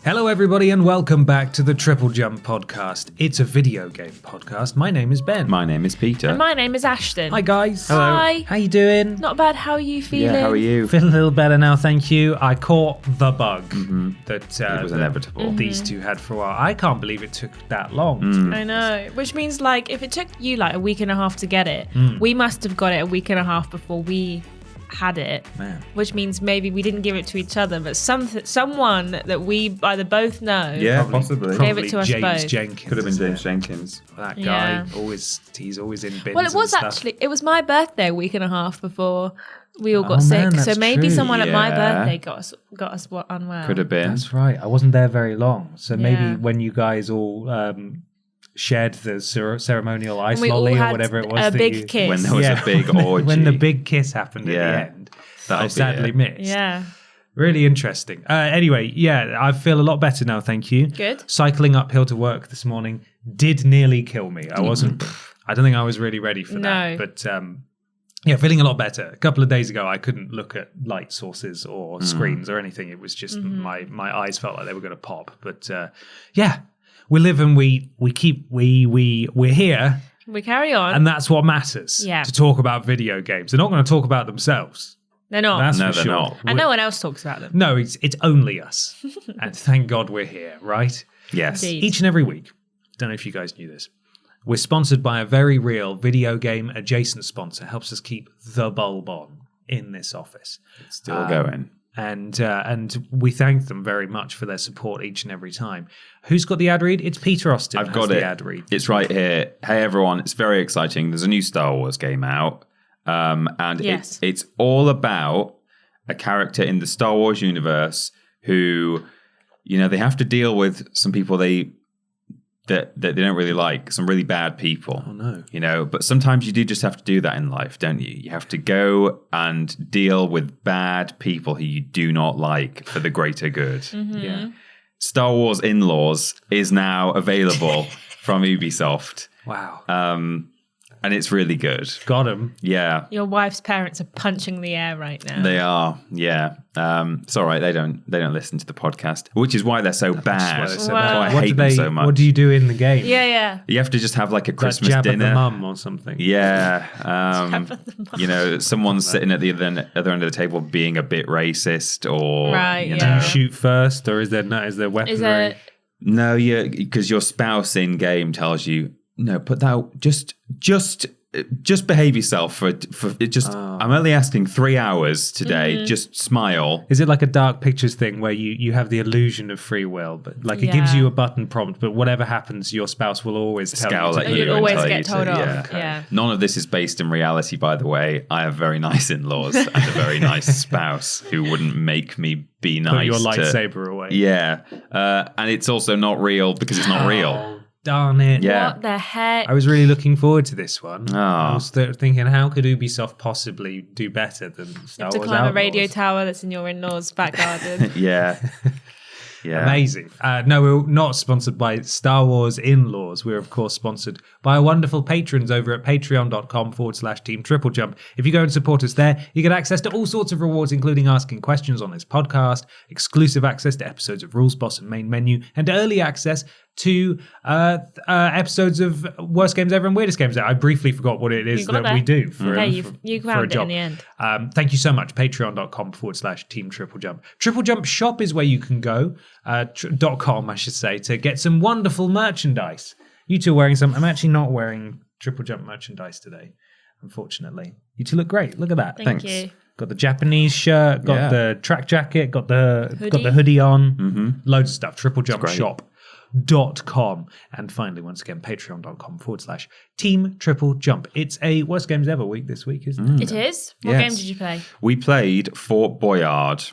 Hello everybody and welcome back to the TripleJump podcast. It's a video game podcast. My name is Ben. My name is Peter. And my name is Ashton. Hi guys. Hello. Hi. How you doing? Not bad. How are you feeling? Yeah, how are you? Feeling a little better now, thank you. I caught the bug that It was inevitable. these two had for a while. I can't believe it took that long. I know. Which means, like, if it took you like a week and a half to get it, we must have got it a week and a half before we had it. Man. Which means maybe we didn't give it to each other, but someone that we either both know. Yeah, possibly. Gave it to us James both. Jenkins. Could have been James Jenkins. That guy, Yeah. he's always in bins. Well, it was and stuff. actually, it was my birthday a week and a half before we all got Oh, sick. man, So that's maybe true. someone at my Yeah. birthday got us unwell. Could have been. That's right. I wasn't there very long. So maybe Yeah. when you guys all shared the ceremonial ice we all lolly or had whatever it was. a that big you- kiss. When there was a big orgy. when the big kiss happened at Yeah. the end. That'll I be sadly it. missed. Yeah. Really interesting. Anyway, yeah, I feel a lot better now, thank you. Good. Cycling uphill to work this morning did nearly kill me. I wasn't, I don't think I was really ready for that. No. But yeah, feeling a lot better. A couple of days ago, I couldn't look at light sources or screens or anything. It was just my eyes felt like they were going to pop. But yeah, we live and we're here. We carry on. And that's what matters. Yeah. To talk about video games. They're not going to talk about themselves. They're not. That's No, for they're sure. not. And no one else talks about them. No, it's only us. And thank God we're here, right? Yes. Indeed. Each and every week. Don't know if you guys knew this. We're sponsored by a very real video game adjacent sponsor. Helps us keep the bulb on in this office. It's still going. And we thank them very much for their support each and every time. Who's got the ad read? It's Peter Austin. I've has got the it. ad read. It's right here. Hey, everyone. It's very exciting. There's a new Star Wars game out. And Yes. it's all about a character in the Star Wars universe who, you know, they have to deal with some people that they don't really like, some really bad people. Oh, no. You know, but sometimes you do just have to do that in life, don't you? You have to go and deal with bad people who you do not like for the greater good. Yeah. Star Wars In-Laws is now available from Ubisoft. Wow. And it's really good. Got him. Yeah, Your wife's parents are punching the air right now. they are. Yeah. It's all right. They don't listen to the podcast, which is why they're so bad. That's why they're so Wow. bad. That's why I What hate do them they? so much. What do you do in the game? Yeah. You have to just have like a Like Christmas jab dinner. at the mum or something. Yeah. Jab at the mum. You know, someone's sitting at the other end of the table being a bit racist or, Right, you yeah. know. Shoot first, or is there weaponry? Is there... No, because your spouse in game tells you, no, put that, just behave yourself for it. Just, I'm only asking 3 hours today. Just smile. Is it like a Dark Pictures thing where you have the illusion of free will, but like it gives Yeah. you a button prompt, but whatever happens, your spouse will always tell Scowl you at to you. You'd and always tell get you to- told off. yeah. Yeah. None of this is based in reality, by the way. I have very nice in-laws and a very nice spouse who wouldn't make me be nice. Put your to- lightsaber away. Yeah. And it's also not real because it's not real. Oh, darn it. Yeah. What the heck? I was really looking forward to this one. Oh. I was thinking, how could Ubisoft possibly do better than Star to Wars climb Outlaws? a radio tower that's in your in-laws' back garden. Yeah. Yeah. Amazing. No, we're not sponsored by Star Wars In-Laws. We're, of course, sponsored by our wonderful patrons over at patreon.com/Team TripleJump. If you go and support us there, you get access to all sorts of rewards, including asking questions on this podcast, exclusive access to episodes of Rules Boss and Main Menu, and early access to episodes of Worst Games Ever and Weirdest Games Ever. I briefly forgot what it is You got that we there. do for, Hey, for, you for a found it job. in the end. Thank you so much. Patreon.com/Team TripleJump. TripleJump shop is where you can go, .com, I should say, to get some wonderful merchandise. You two are wearing some. I'm actually not wearing TripleJump merchandise today, unfortunately. You two look great. Look at that. Thank you. Got the Japanese shirt, got Yeah. the track jacket, got the Hoodie. hoodie on. Loads of stuff. TripleJumpShop.com. And finally, once again, patreon.com/Team TripleJump. It's a Worst Games Ever week this week, isn't it? It is? What Yes. game did you play? We played Fort Boyard,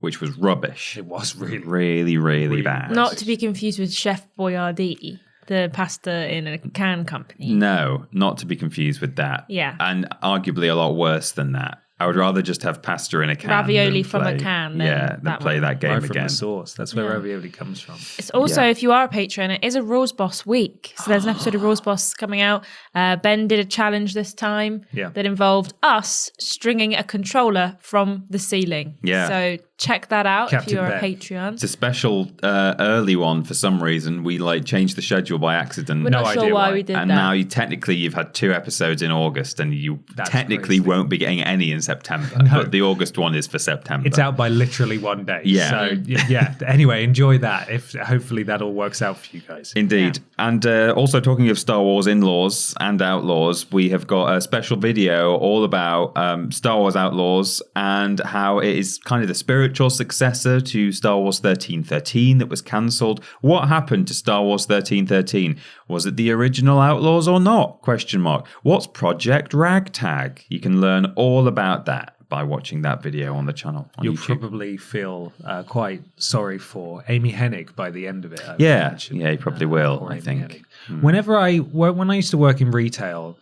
which was rubbish. It was really Really, really bad. Not to be confused with Chef Boyardee, the pasta in a can company. No, not to be confused with that. Yeah. And arguably a lot worse than that. I would rather just have pasta in a can. Ravioli than from a play- can than Yeah, than that play one. that game right from again. the source. That's where Yeah. ravioli comes from. It's also, Yeah. if you are a patron, it is a Rules Boss week. So there's an episode of Rules Boss coming out. Ben did a challenge this time Yeah. that involved us stringing a controller from the ceiling. Yeah. So check that out Captain if you're Bear. a Patreon. It's a special early one for some reason. We changed the schedule by accident. We're not sure why we did and that. now you've had 2 episodes in August, and you That's technically crazy. won't be getting any in September. No. But the August one is for September. It's out by literally one day. Yeah. So yeah. Anyway, enjoy that. If hopefully that all works out for you guys. Indeed. And also talking of Star Wars in-laws and outlaws, we have got a special video all about Star Wars Outlaws and how it is kind of the spiritual successor to Star Wars 1313 that was cancelled. What happened to Star Wars 1313? Was it the original Outlaws or not? Question mark. What's Project Ragtag? You can learn all about that by watching that video on the channel on You'll YouTube. probably feel quite sorry for Amy Hennig by the end of it. I would Yeah, imagine. you probably will, Poor I Amy think. Hennig. When I used to work in retail,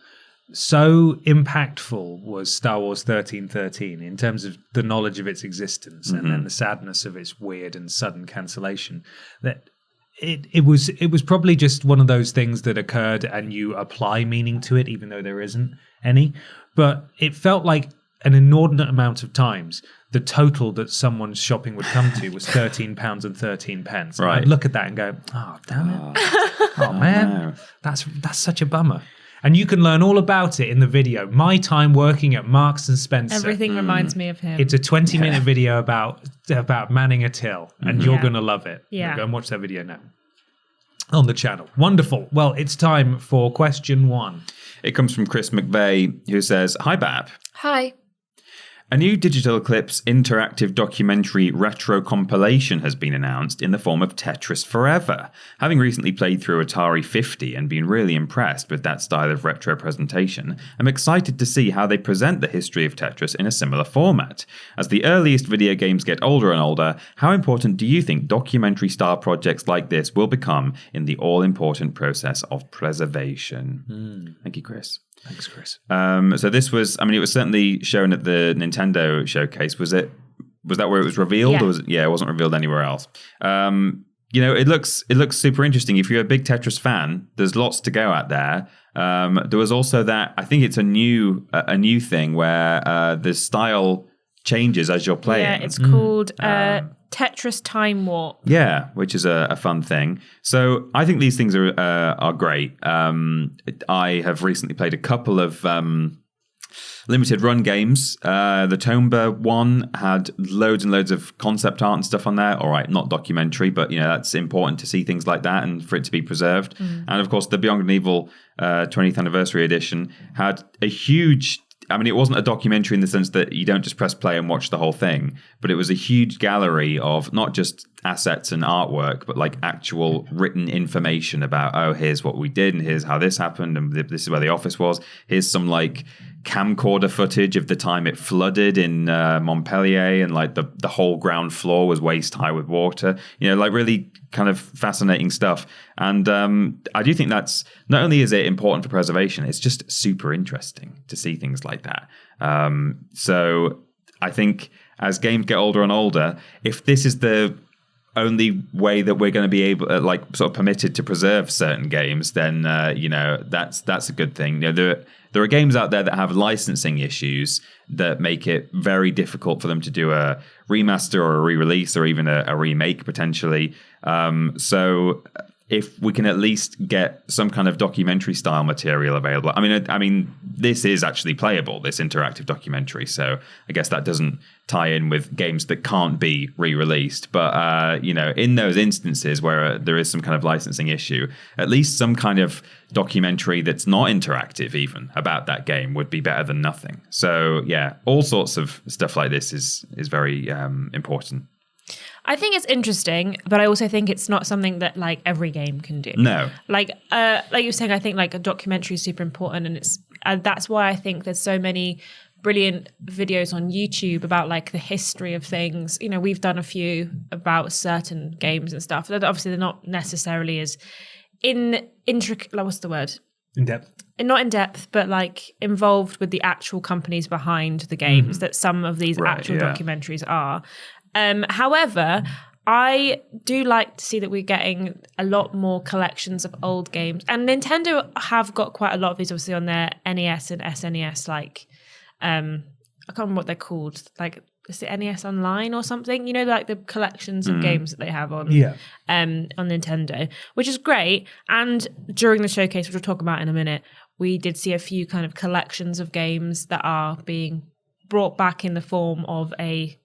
so impactful was Star Wars 1313 in terms of the knowledge of its existence and then the sadness of its weird and sudden cancellation that it was probably just one of those things that occurred and you apply meaning to it even though there isn't any. But it felt like an inordinate amount of times the total that someone's shopping would come to was £13.13. And Right. I'd look at that and go, oh, damn it. Oh, man. no. That's such a bummer. And you can learn all about it in the video. My time working at Marks and Spencer. Everything reminds me of him. It's a 20-minute video about manning a till, and you're Yeah. going to love it. Yeah. Go and watch that video now on the channel. Wonderful. Well, it's time for question 1. It comes from Chris McVeigh, who says, "Hi, Bab. Hi. A new Digital Eclipse interactive documentary retro compilation has been announced in the form of Tetris Forever. Having recently played through Atari 50 and been really impressed with that style of retro presentation, I'm excited to see how they present the history of Tetris in a similar format. As the earliest video games get older and older, how important do you think documentary-style projects like this will become in the all-important process of preservation?" Thank you, Chris. Thanks, Chris. So this was, it was certainly shown at the Nintendo showcase. Was that where it was revealed? Yeah. Or was it, it wasn't revealed anywhere else. It looks super interesting. If you're a big Tetris fan, there's lots to go at there. There was also that, I think it's a new thing where the style changes as you're playing. Yeah, it's called Tetris Time Warp. Yeah, which is a fun thing. So I think these things are great. I have recently played a couple of limited run games. The Tomba one had loads and loads of concept art and stuff on there. All right, not documentary, but that's important to see things like that and for it to be preserved. And of course, the Beyond Good and Evil 20th Anniversary Edition had a huge... it wasn't a documentary in the sense that you don't just press play and watch the whole thing, but it was a huge gallery of not just assets and artwork, but like actual written information about, here's what we did and here's how this happened and this is where the office was. Here's some like camcorder footage of the time it flooded in Montpellier and like the whole ground floor was waist high with water. Really kind of fascinating stuff. And I do think that's, not only is it important for preservation, it's just super interesting to see things like that. So I think as games get older and older, if this is the only way that we're going to be able, sort of permitted to preserve certain games, then that's a good thing. There are games out there that have licensing issues that make it very difficult for them to do a remaster or a re-release or even a remake potentially. So if we can at least get some kind of documentary style material available. This is actually playable, this interactive documentary. So I guess that doesn't tie in with games that can't be re-released. But, in those instances where there is some kind of licensing issue, at least some kind of documentary that's not interactive even about that game would be better than nothing. So yeah, all sorts of stuff like this is very important. I think it's interesting, but I also think it's not something that like every game can do. No. Like you were saying, I think like a documentary is super important, and it's that's why I think there's so many brilliant videos on YouTube about like the history of things. We've done a few about certain games and stuff. Obviously, they're not necessarily as intricate. What's the word? In depth. Not in depth, but like involved with the actual companies behind the games that some of these actual documentaries are. However, I do like to see that we're getting a lot more collections of old games, and Nintendo have got quite a lot of these obviously on their NES and SNES. Like, I can't remember what they're called. Like is it NES Online or something? You know, like the collections of games that they have on Nintendo, which is great. And during the showcase, which we'll talk about in a minute, we did see a few kind of collections of games that are being brought back in the form of a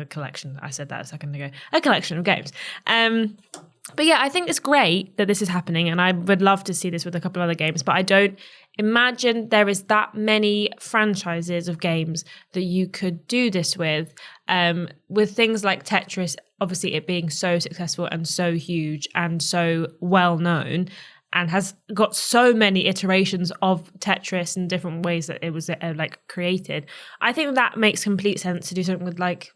collection. I said that a second ago. A collection of games. But yeah, I think it's great that this is happening, and I would love to see this with a couple of other games, but I don't imagine there is that many franchises of games that you could do this with things like Tetris, obviously it being so successful and so huge and so well known, and has got so many iterations of Tetris in different ways that it was created. I think that makes complete sense to do something with like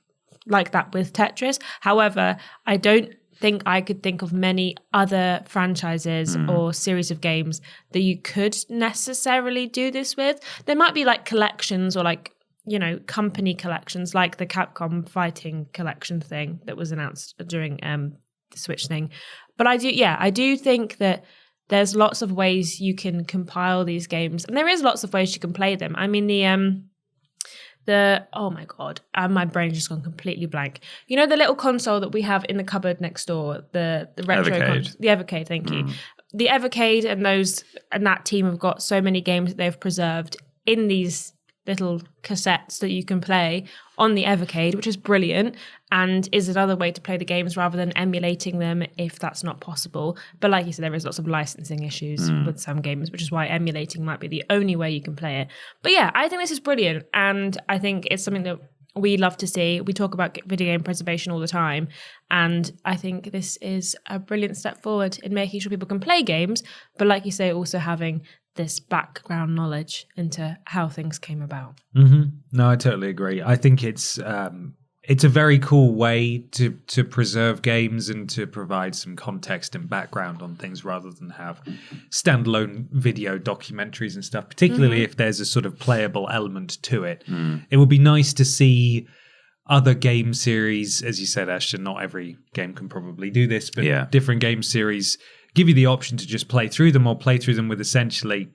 that with Tetris. However, I don't think I could think of many other franchises or series of games that you could necessarily do this with. There might be like collections or like, you know, company collections, like the Capcom fighting collection thing that was announced during the Switch thing. But I do think that there's lots of ways you can compile these games, and there is lots of ways you can play them. I mean, oh my God, my brain's just gone completely blank. You know, the little console that we have in the cupboard next door, the retro Evercade. The Evercade, thank you. The Evercade and that team have got so many games that they've preserved in these little cassettes that you can play on the Evercade, which is brilliant and is another way to play the games rather than emulating them if that's not possible. But like you said, there is lots of licensing issues with some games, which is why emulating might be the only way you can play it. But yeah, I think this is brilliant, and I think it's something that we love to see. We talk about video game preservation all the time, and I think this is a brilliant step forward in making sure people can play games, but like you say, also having this background knowledge into how things came about. No, I totally agree. I think it's a very cool way to preserve games and to provide some context and background on things rather than have standalone video documentaries and stuff, particularly if there's a sort of playable element to it. It would be nice to see other game series, as you said, Ashton, not every game can probably do this, but different game series give you the option to just play through them or play through them with essentially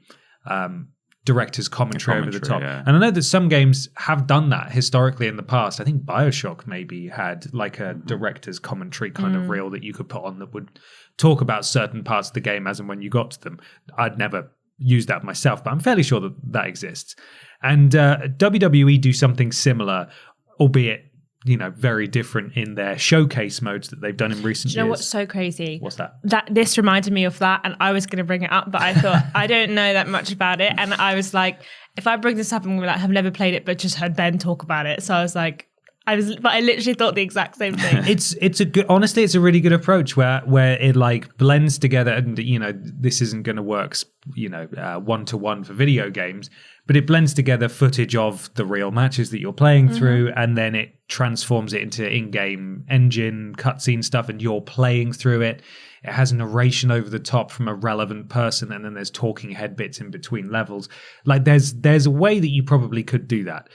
director's commentary over the top. Yeah. And I know that some games have done that historically in the past. I think BioShock maybe had like a director's commentary kind of reel that you could put on that would talk about certain parts of the game as and when you got to them. I'd never used that myself, but I'm fairly sure that exists. And WWE do something similar, albeit, you know, very different in their showcase modes that they've done in recent years. Do you know what's so crazy? What's that? This reminded me of that, and I was going to bring it up, but I thought, I don't know that much about it, and I was like, if I bring this up, I'm going to be like, I've never played it, but just heard Ben talk about it. So I was like, but I literally thought the exact same thing. Honestly, it's a really good approach where it like blends together, and you know, this isn't going to work, you know, 1-to-1 for video games, but it blends together footage of the real matches that you're playing through, and then it transforms it into in-game engine cutscene stuff, and you're playing through it. It has narration over the top from a relevant person, and then there's talking head bits in between levels. Like there's a way that you probably could do that.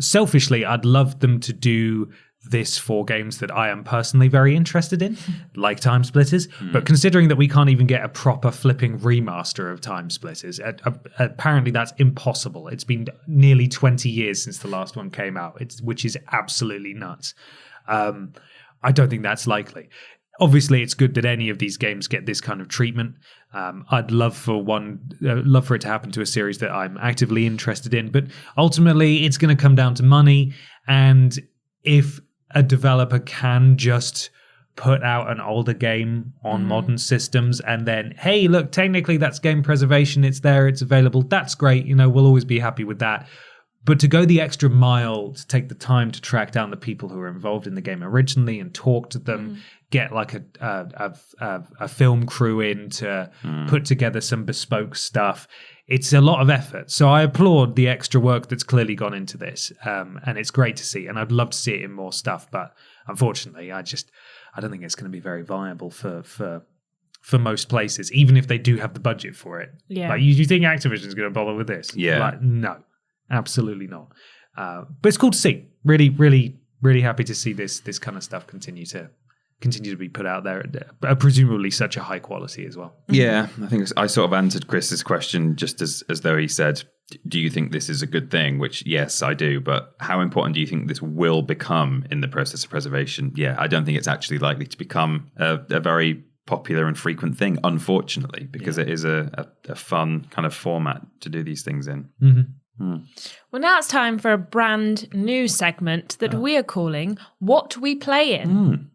Selfishly, I'd love them to do this for games that I am personally very interested in, like Time Splitters. But considering that we can't even get a proper flipping remaster of Time Splitters, apparently that's impossible. It's been nearly 20 years since the last one came out, which is absolutely nuts. I don't think that's likely. Obviously, it's good that any of these games get this kind of treatment. I'd love for it to happen to a series that I'm actively interested in, but ultimately it's going to come down to money. And if a developer can just put out an older game on modern systems and then, hey, look, technically that's game preservation, it's there, it's available, that's great, you know, we'll always be happy with that. But to go the extra mile, to take the time to track down the people who were involved in the game originally and talk to them, get like a film crew in to put together some bespoke stuff, it's a lot of effort. So I applaud the extra work that's clearly gone into this, and it's great to see. And I'd love to see it in more stuff, but unfortunately, I don't think it's going to be very viable for most places, even if they do have the budget for it. Yeah. Like, you think Activision's going to bother with this? Yeah. Like, no. Absolutely not. But it's cool to see. Really, really, really happy to see this kind of stuff continue to be put out there at presumably such a high quality as well. Yeah, I think I sort of answered Chris's question just as though he said, do you think this is a good thing? Which, yes, I do. But how important do you think this will become in the process of preservation? Yeah, I don't think it's actually likely to become a very popular and frequent thing, unfortunately, because it is a fun kind of format to do these things in. Well, now it's time for a brand new segment that we are calling What We Playin.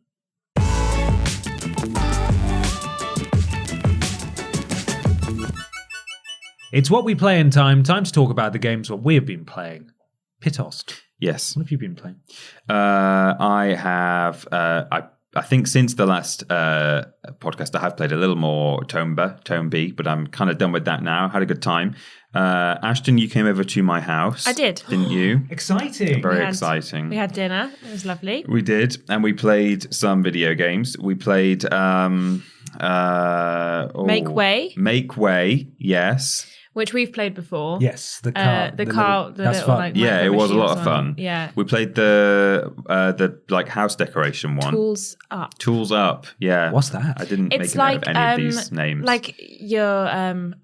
It's What We Play in time. Time to talk about the games what we have been playing. Pitost, Yes. what have you been playing? I have, I think since the last podcast, I have played a little more Tone B, but I'm kind of done with that now. Had a good time. Ashton, you came over to my house. I did. Didn't you? Exciting. Very exciting. We had dinner. It was lovely. We did, and we played some video games. We played Make Way. Make Way, yes. Which we've played before. Yes, the car. The car. The that's little, fun. like, Yeah, it was a lot of machines fun. on. Yeah. We played the like house decoration one. Tools Up. Tools Up, yeah. What's that? I didn't It's make a note like of any of these names. like you're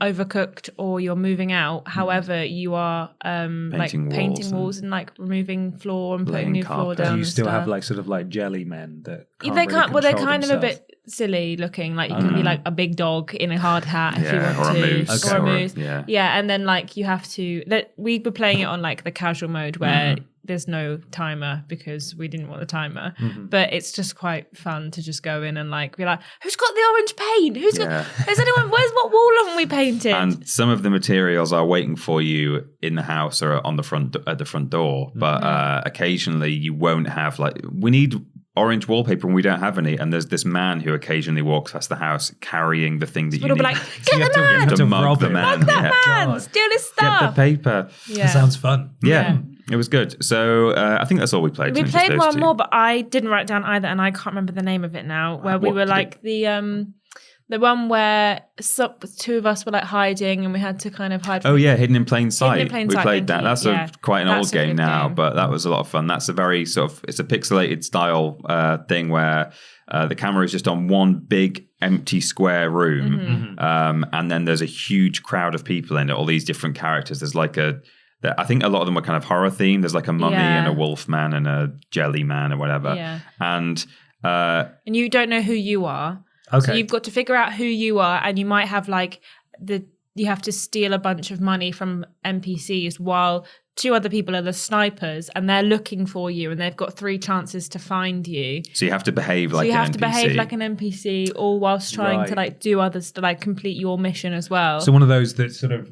overcooked or you're moving out. However, you are painting walls and like removing floor and putting laying new floor carpet. down. Do you and still have stuff. like sort of like jelly men that can't They really can't. Well, they're control kind of a themselves? bit silly looking. Like you can be like a big dog in a hard hat if you Yeah, want or a to, moose. or a Okay. moose. Yeah. And then like you have to. That we were playing it on like the casual mode where there's no timer because we didn't want the timer. But it's just quite fun to just go in and like be like, who's got the orange paint? Who's got? Has anyone? What wall haven't we painted? And some of the materials are waiting for you in the house or on the front at the front door. But occasionally you won't have like we need orange wallpaper and we don't have any. And there's this man who occasionally walks past the house carrying the thing that you It'll need. be like, You get have the to- you man, have to to mug rob the him. man. mug that yeah. man, steal his Get the stuff. paper. Yeah. That sounds fun. Yeah. It was good. So I think that's all we played. We just played those one two. more, but I didn't write down either, and I can't remember the name of it now. Where we What were did like the one where two of us were like hiding, and we had to kind of hide. Oh yeah, Hidden in Plain Sight. Plain We Sight, played thank that. you. That's Yeah. quite an That's old a game good now, game. but that was a lot of fun. That's a very sort of it's a pixelated style thing where the camera is just on one big empty square room, and then there's a huge crowd of people in it. All these different characters. There's like I think a lot of them are kind of horror themed. There's like a mummy Yeah. and a wolf man and a jelly man or whatever. Yeah. And And you don't know who you are. Okay. So you've got to figure out who you are, and you might have like you have to steal a bunch of money from NPCs while two other people are the snipers and they're looking for you and they've got 3 chances to find you. so you have to behave So like you an have NPC. to behave like an NPC all whilst trying to Right. like do others to like complete your mission as well. So one of those that sort of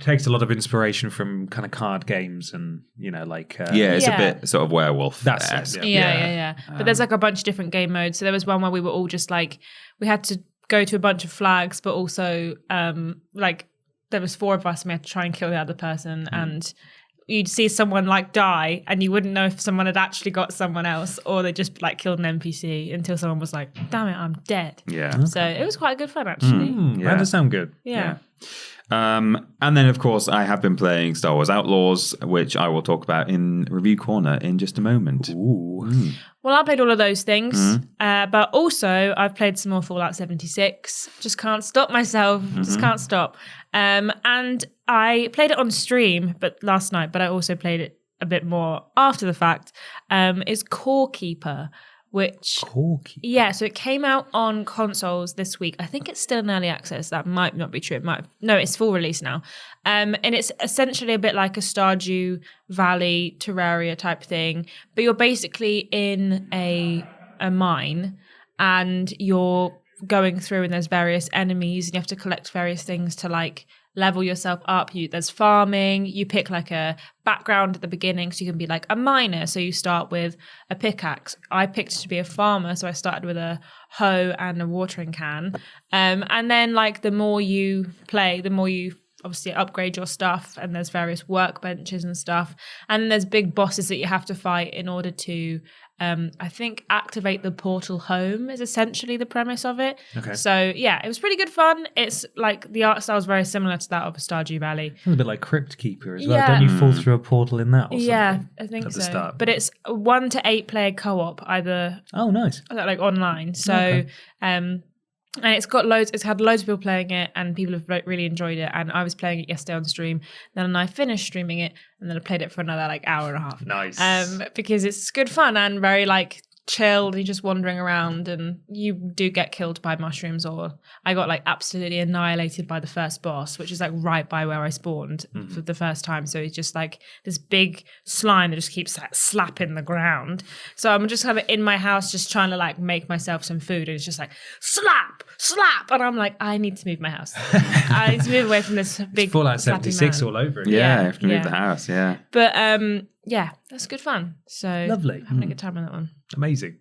takes a lot of inspiration from kind of card games and, you know, like... Yeah, it's Yeah. a bit sort of werewolf. That's it, Yeah. But there's like a bunch of different game modes. So there was one where we were all just like, we had to go to a bunch of flags, but also like there was 4 of us and we had to try and kill the other person. And you'd see someone like die and you wouldn't know if someone had actually got someone else or they just like killed an NPC until someone was like, damn it, I'm dead. Yeah. So it was quite good fun actually. That does sound good. Yeah. And then, of course, I have been playing Star Wars Outlaws, which I will talk about in Review Corner in just a moment. Ooh. Well, I played all of those things, but also I've played some more Fallout 76. Just can't stop myself. Just can't stop. And I played it on stream, but last night. But I also played it a bit more after the fact. Is Core Keeper, which Corky. yeah, so it came out on consoles this week. I think it's still in early access. That might not be true. It might no, it's full release now. And it's essentially a bit like a Stardew Valley Terraria type thing, but you're basically in a mine and you're going through and there's various enemies and you have to collect various things to like level yourself up. There's farming. You pick like a background at the beginning, so you can be like a miner. So you start with a pickaxe. I picked to be a farmer, so I started with a hoe and a watering can. And then like the more you play, the more you obviously upgrade your stuff, and there's various workbenches and stuff. And then there's big bosses that you have to fight in order to I think activate the portal home is essentially the premise of it. Okay. So yeah, it was pretty good fun. It's like the art style is very similar to that of Stardew Valley. Sounds a bit like Crypt Keeper as well. Yeah. Don't you fall through a portal in that or something? Yeah, I think At the so. start. But it's a 1 to 8 player co-op, either Oh, nice. like online. So Okay. And it's had loads of people playing it, and people have really enjoyed it. And I was playing it yesterday on stream. Then I finished streaming it, and then I played it for another like hour and a half. Nice. Because it's good fun and very like chilled. You're just wandering around, and you do get killed by mushrooms, or I got like absolutely annihilated by the first boss, which is like right by where I spawned for the first time. So it's just like this big slime that just keeps like slapping the ground. So I'm just kind of in my house just trying to like make myself some food, and it's just like slap, and I'm like, I need to move my house. I need to move away from this big Fallout slapping 76 man. all over again. Yeah, you have to move the house. Yeah. But yeah, that's good fun. So Lovely. having a good time on that one. Amazing.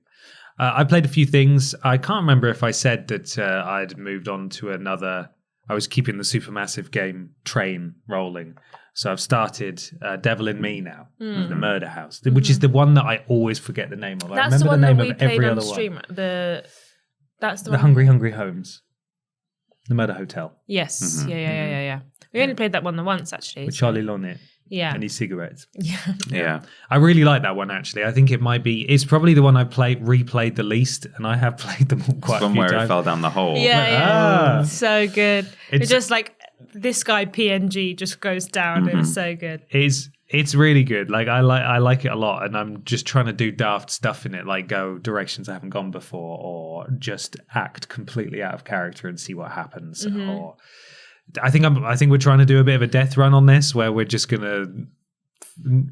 I played a few things. I can't remember if I said that I'd moved on to another. I was keeping the Supermassive game train rolling. So I've started Devil in Me now, the Murder House, which is the one that I always forget the name of. I That's remember the one the name that we of played every on other stream. one. That's the The one. Hungry Homes. The Murder Hotel. Yes. Yeah. We only played that one once actually. With Charlie Lonnet. Yeah. And his cigarettes. Yeah. I really like that one actually. I think it's probably the one I replayed the least, and I have played them all quite a One few where times. it fell down the hole. Yeah. So good. It's It's- just like this guy PNG just goes down. It's so good. It's really good. Like I like it a lot, and I'm just trying to do daft stuff in it, like go directions I haven't gone before, or just act completely out of character and see what happens. Or I think we're trying to do a bit of a death run on this, where we're just gonna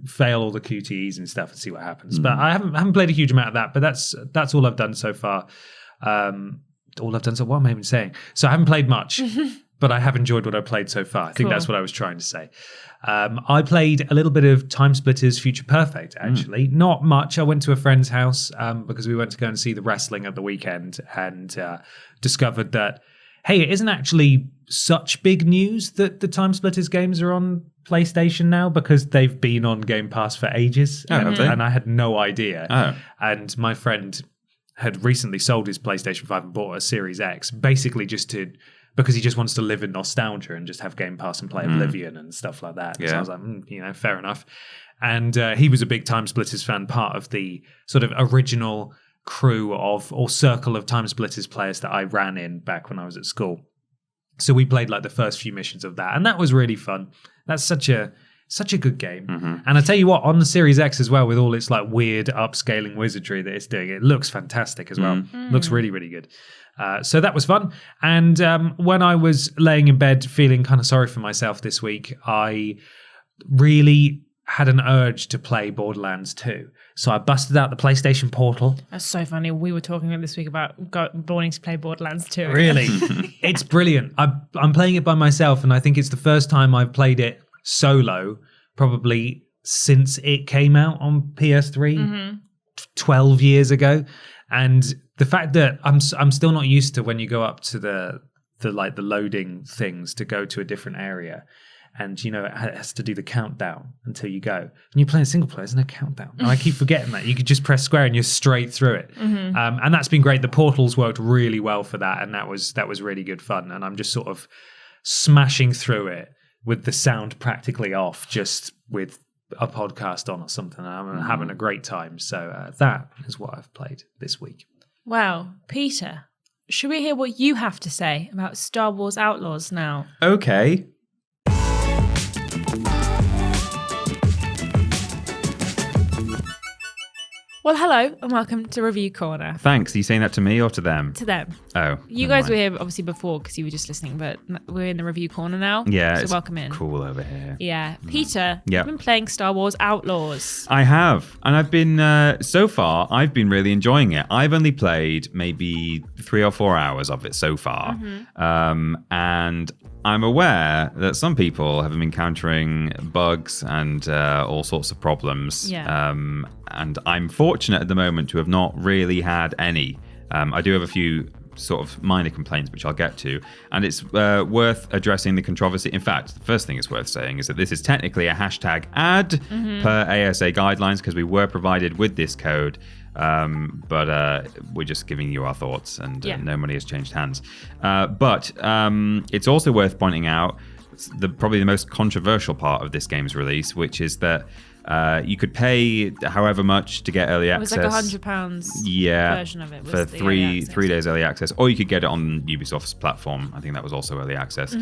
fail all the QTEs and stuff and see what happens. But I haven't played a huge amount of that. But that's all I've done so far. All I've done so. What am I even saying? So I haven't played much. But I have enjoyed what I played so far. I think that's what I was trying to say. I played a little bit of Time Splitters Future Perfect, actually. Not much. I went to a friend's house because we went to go and see the wrestling at the weekend, and discovered that, hey, it isn't actually such big news that the Time Splitters games are on PlayStation now, because they've been on Game Pass for ages. And I had no idea. Oh. And my friend had recently sold his PlayStation 5 and bought a Series X, basically because he just wants to live in nostalgia and just have Game Pass and play Oblivion and stuff like that. Yeah. So I was like, fair enough. And he was a big Time Splitters fan, part of the sort of original crew or circle of Time Splitters players that I ran in back when I was at school. So we played like the first few missions of that, and that was really fun. That's such a good game. And I tell you what, on the Series X as well, with all its like weird upscaling wizardry that it's doing, it looks fantastic as well. Looks really, really good. So that was fun. And when I was laying in bed feeling kind of sorry for myself this week, I really had an urge to play Borderlands 2. So I busted out the PlayStation Portal. That's so funny. We were talking this week about wanting to play Borderlands 2. Really? It's brilliant. I'm playing it by myself, and I think it's the first time I've played it solo, probably since it came out on PS3 12 years ago. And the fact that I'm still not used to when you go up to the loading things to go to a different area, and it has to do the countdown until you go. When you're playing single player, there's no countdown, and I keep forgetting that. You could just press square and you're straight through it. And that's been great. The portals worked really well for that, and that was really good fun. And I'm just sort of smashing through it with the sound practically off, just with a podcast on or something. I'm having a great time. So that is what I've played this week. Wow. Peter, should we hear what you have to say about Star Wars Outlaws now? Okay. Well, hello and welcome to Review Corner. Thanks. Are you saying that to me or to them? To them. Oh. You guys were here obviously before because you were just listening, but we're in the Review Corner now. Yeah. So it's welcome in. Cool over here. Yeah. Peter, Yeah. you've been playing Star Wars Outlaws. I have. And I've been, so far, I've been really enjoying it. I've only played maybe 3 or 4 hours of it so far. And I'm aware that some people have been encountering bugs and all sorts of problems. Yeah. And I'm fortunate at the moment to have not really had any. I do have a few sort of minor complaints, which I'll get to. And it's worth addressing the controversy. In fact, the first thing it's worth saying is that this is technically a hashtag ad per ASA guidelines, because we were provided with this code. But we're just giving you our thoughts, and no money has changed hands. But it's also worth pointing out probably the most controversial part of this game's release, which is that You could pay however much to get early access. It was like £100 version of it. Was for the three days early access, or you could get it on Ubisoft's platform. I think that was also early access.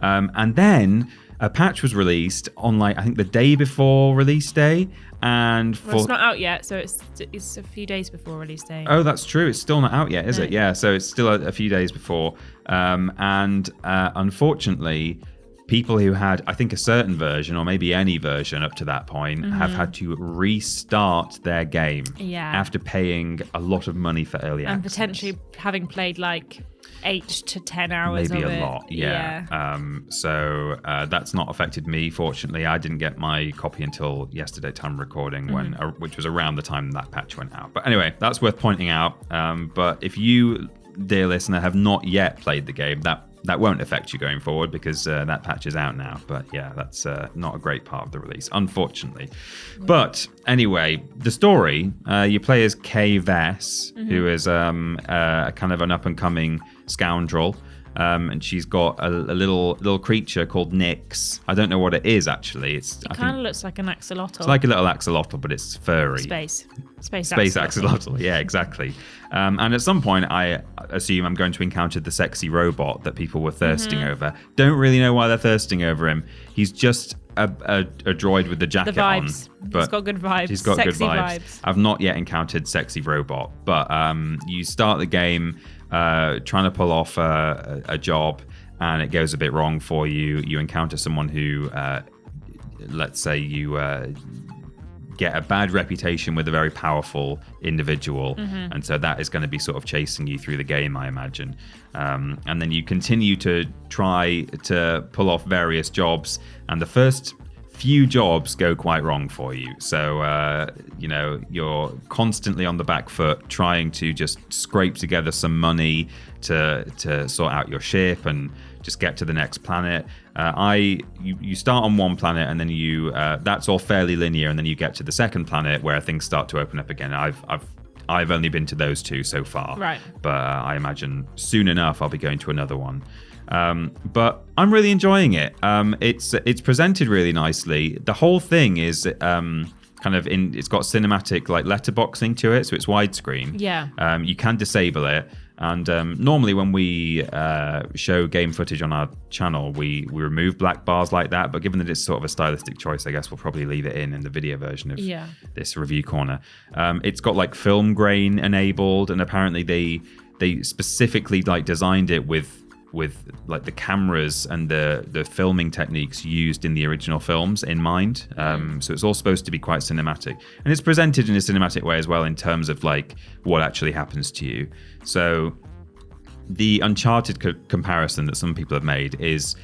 And then a patch was released on I think the day before release day, and it's not out yet, so it's a few days before release day. Oh, that's true. It's still not out yet, is it? Yeah, so it's still a few days before. And unfortunately, people who had, I think, a certain version or maybe any version up to that point have had to restart their game after paying a lot of money for early access. And potentially having played 8 to 10 hours maybe of a it. lot, so that's not affected me. Fortunately, I didn't get my copy until yesterday time recording, which was around the time that patch went out. But anyway, that's worth pointing out. But if you, dear listener, have not yet played the game, that won't affect you going forward, because that patch is out now. But yeah, that's not a great part of the release, unfortunately. But anyway, the story, you play as Kay Vess, who is a kind of an up-and-coming scoundrel. And she's got a little creature called Nyx. I don't know what it is, actually. It kind of looks like an axolotl. It's like a little axolotl, but it's furry. Space axolotl. Yeah, exactly. And at some point, I assume I'm going to encounter the sexy robot that people were thirsting over. Don't really know why they're thirsting over him. He's just a droid with the jacket on. But he's got good vibes. He's got sexy good vibes. I've not yet encountered sexy robot, but you start the game trying to pull off a job, and it goes a bit wrong for you. You encounter someone who, let's say you get a bad reputation with a very powerful individual, and so that is going to be sort of chasing you through the game, I imagine. And then you continue to try to pull off various jobs, and the first few jobs go quite wrong for you. So, you're constantly on the back foot trying to just scrape together some money to sort out your ship and just get to the next planet. You start on one planet, and then that's all fairly linear, and then you get to the second planet where things start to open up again. I've only been to those two so far, right? But I imagine soon enough I'll be going to another one. But I'm really enjoying it. It's presented really nicely. The whole thing is it's got cinematic letterboxing to it, so it's widescreen. Yeah. You can disable it. And normally when we show game footage on our channel, we remove black bars like that. But given that it's sort of a stylistic choice, I guess we'll probably leave it in the video version of this review corner. It's got film grain enabled, and apparently they specifically designed it with the cameras and the filming techniques used in the original films in mind. So it's all supposed to be quite cinematic, and it's presented in a cinematic way as well in terms of what actually happens to you. So the Uncharted comparison that some people have made is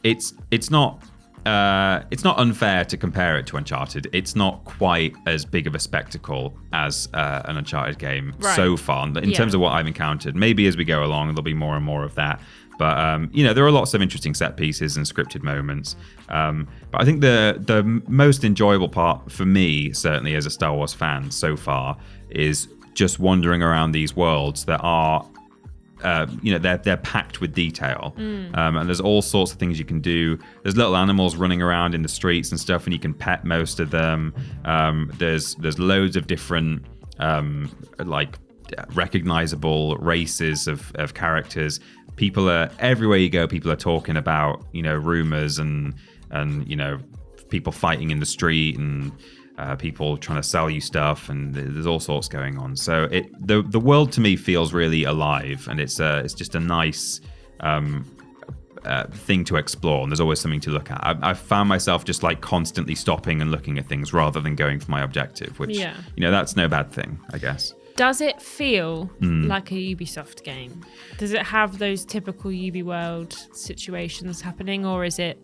it's not unfair to compare it to Uncharted. It's not quite as big of a spectacle as an Uncharted game so far, in terms of what I've encountered. Maybe as we go along, there'll be more and more of that. But, there are lots of interesting set pieces and scripted moments. But I think the most enjoyable part for me, certainly as a Star Wars fan so far, is just wandering around these worlds that are they're packed with detail, and there's all sorts of things you can do. There's little animals running around in the streets and stuff, and you can pet most of them. There's loads of different recognizable races of characters. People are everywhere you go. People are talking about rumors and people fighting in the street and people trying to sell you stuff, and there's all sorts going on. So the world to me feels really alive, and it's just a nice thing to explore, and there's always something to look at. I found myself just constantly stopping and looking at things rather than going for my objective, which that's no bad thing, I guess. Does it feel like a Ubisoft game? Does it have those typical Ubi World situations happening, or is it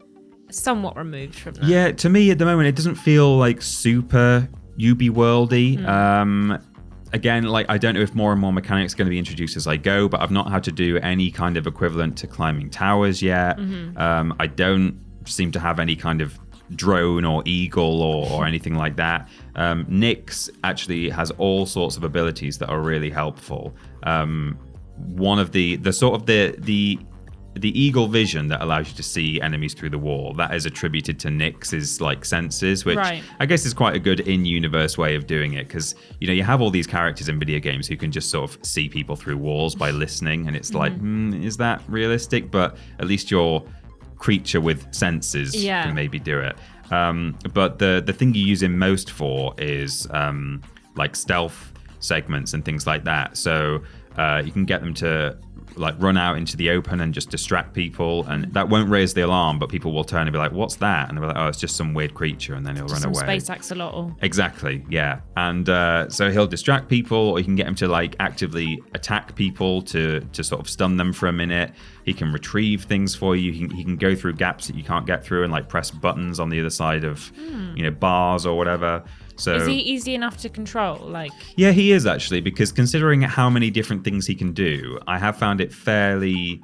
somewhat removed from that? Yeah, to me at the moment, it doesn't feel super Ubi Worldy. Again, I don't know if more and more mechanics are going to be introduced as I go, but I've not had to do any kind of equivalent to climbing towers yet. I don't seem to have any kind of drone or eagle or anything like that. Nyx actually has all sorts of abilities that are really helpful. One of the the eagle vision that allows you to see enemies through the wall, that is attributed to Nyx's like senses, which I guess is quite a good in-universe way of doing it, because you have all these characters in video games who can just sort of see people through walls by listening, and it's like, is that realistic? But at least your creature with senses can maybe do it. But the thing you use him most for is like stealth segments and things like that. So you can get them to like run out into the open and just distract people, and that won't raise the alarm, but people will turn and be like, what's that? And they'll be like, oh, it's just some weird creature, and then he'll run away. Space axolotl. Exactly, yeah. And so he'll distract people, or you can get him to like actively attack people to sort of stun them for a minute. He can retrieve things for you. He can go through gaps that you can't get through and like press buttons on the other side of bars or whatever. So, is he easy enough to control? Yeah, he is actually, because considering how many different things he can do, I have found it fairly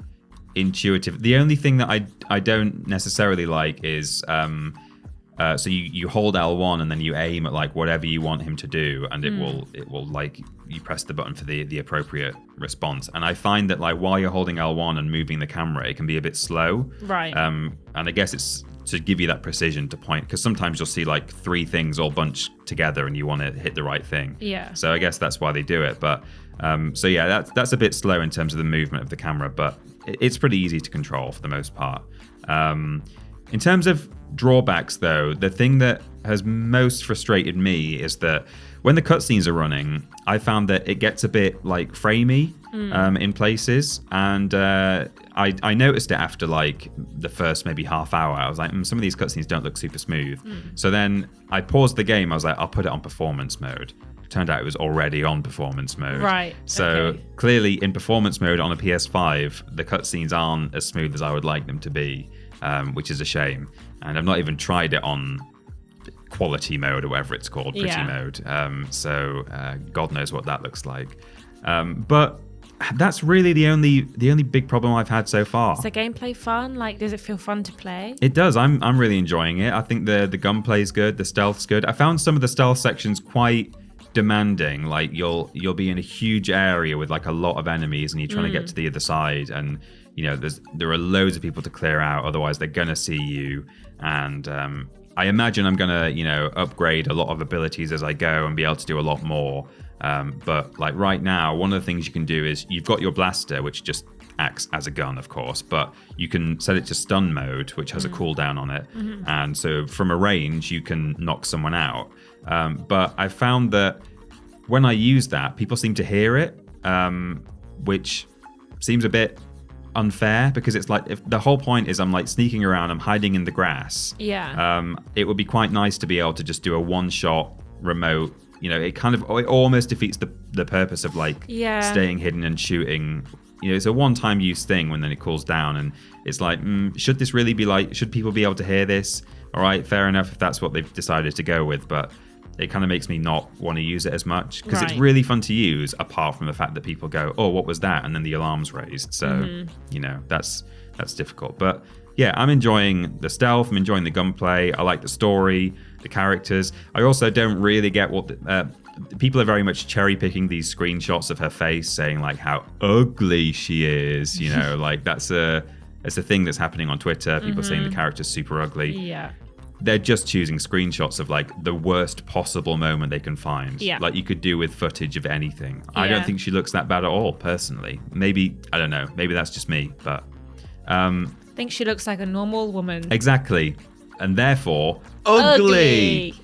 intuitive. The only thing that I don't necessarily like is so you hold L1 and then you aim at like whatever you want him to do, and it will like you press the button for the appropriate response. And I find that like while you're holding L1 and moving the camera, it can be a bit slow. Right. And I guess it's to give you that precision to point, because sometimes you'll see like 3 things all bunched together and you want to hit the right thing. Yeah. So I guess that's why they do it. But so yeah, that's a bit slow in terms of the movement of the camera, but it's pretty easy to control for the most part. In terms of drawbacks, though, the thing that has most frustrated me is that when the cutscenes are running, I found that it gets a bit like framey in places, and I noticed it after like the first maybe half hour. I was like, some of these cutscenes don't look super smooth. So then I paused the game. I was like, I'll put it on performance mode. Turned out it was already on performance mode. Right. So clearly in performance mode on a PS5, the cutscenes aren't as smooth as I would like them to be, which is a shame. And I've not even tried it on quality mode or whatever it's called, pretty mode. So God knows what that looks like. But that's really the only big problem I've had so far. Is the gameplay fun? Like, does it feel fun to play? It does. I'm really enjoying it. I think the gunplay's good, the stealth's good. I found some of the stealth sections quite demanding. Like you'll be in a huge area with like a lot of enemies, and you're trying to get to the other side, and there are loads of people to clear out, otherwise they're gonna see you. And I imagine I'm gonna upgrade a lot of abilities as I go and be able to do a lot more. But like right now, one of the things you can do is you've got your blaster, which just acts as a gun, of course, but you can set it to stun mode, which has a cooldown on it. And so from a range, you can knock someone out. But I found that when I use that, people seem to hear it, which seems a bit unfair, because it's like, if the whole point is I'm like sneaking around, I'm hiding in the grass. It would be quite nice to be able to just do a one-shot remote. It almost defeats the purpose of like staying hidden and shooting. It's a one-time use thing when then it cools down, and it's like, should this really be like, should people be able to hear this? All right, fair enough if that's what they've decided to go with, but it kind of makes me not want to use it as much, because it's really fun to use, apart from the fact that people go, oh, what was that? And then the alarm's raised. So, that's difficult. But yeah, I'm enjoying the stealth. I'm enjoying the gunplay. I like the story, the characters. I also don't really get what people are very much cherry picking these screenshots of her face, saying like how ugly she is. Like that's a thing that's happening on Twitter. People saying the character's super ugly. Yeah. They're just choosing screenshots of like the worst possible moment they can find. Yeah. Like you could do with footage of anything. I don't think she looks that bad at all, personally. Maybe, I don't know. Maybe that's just me, but I think she looks like a normal woman. Exactly. And therefore, ugly.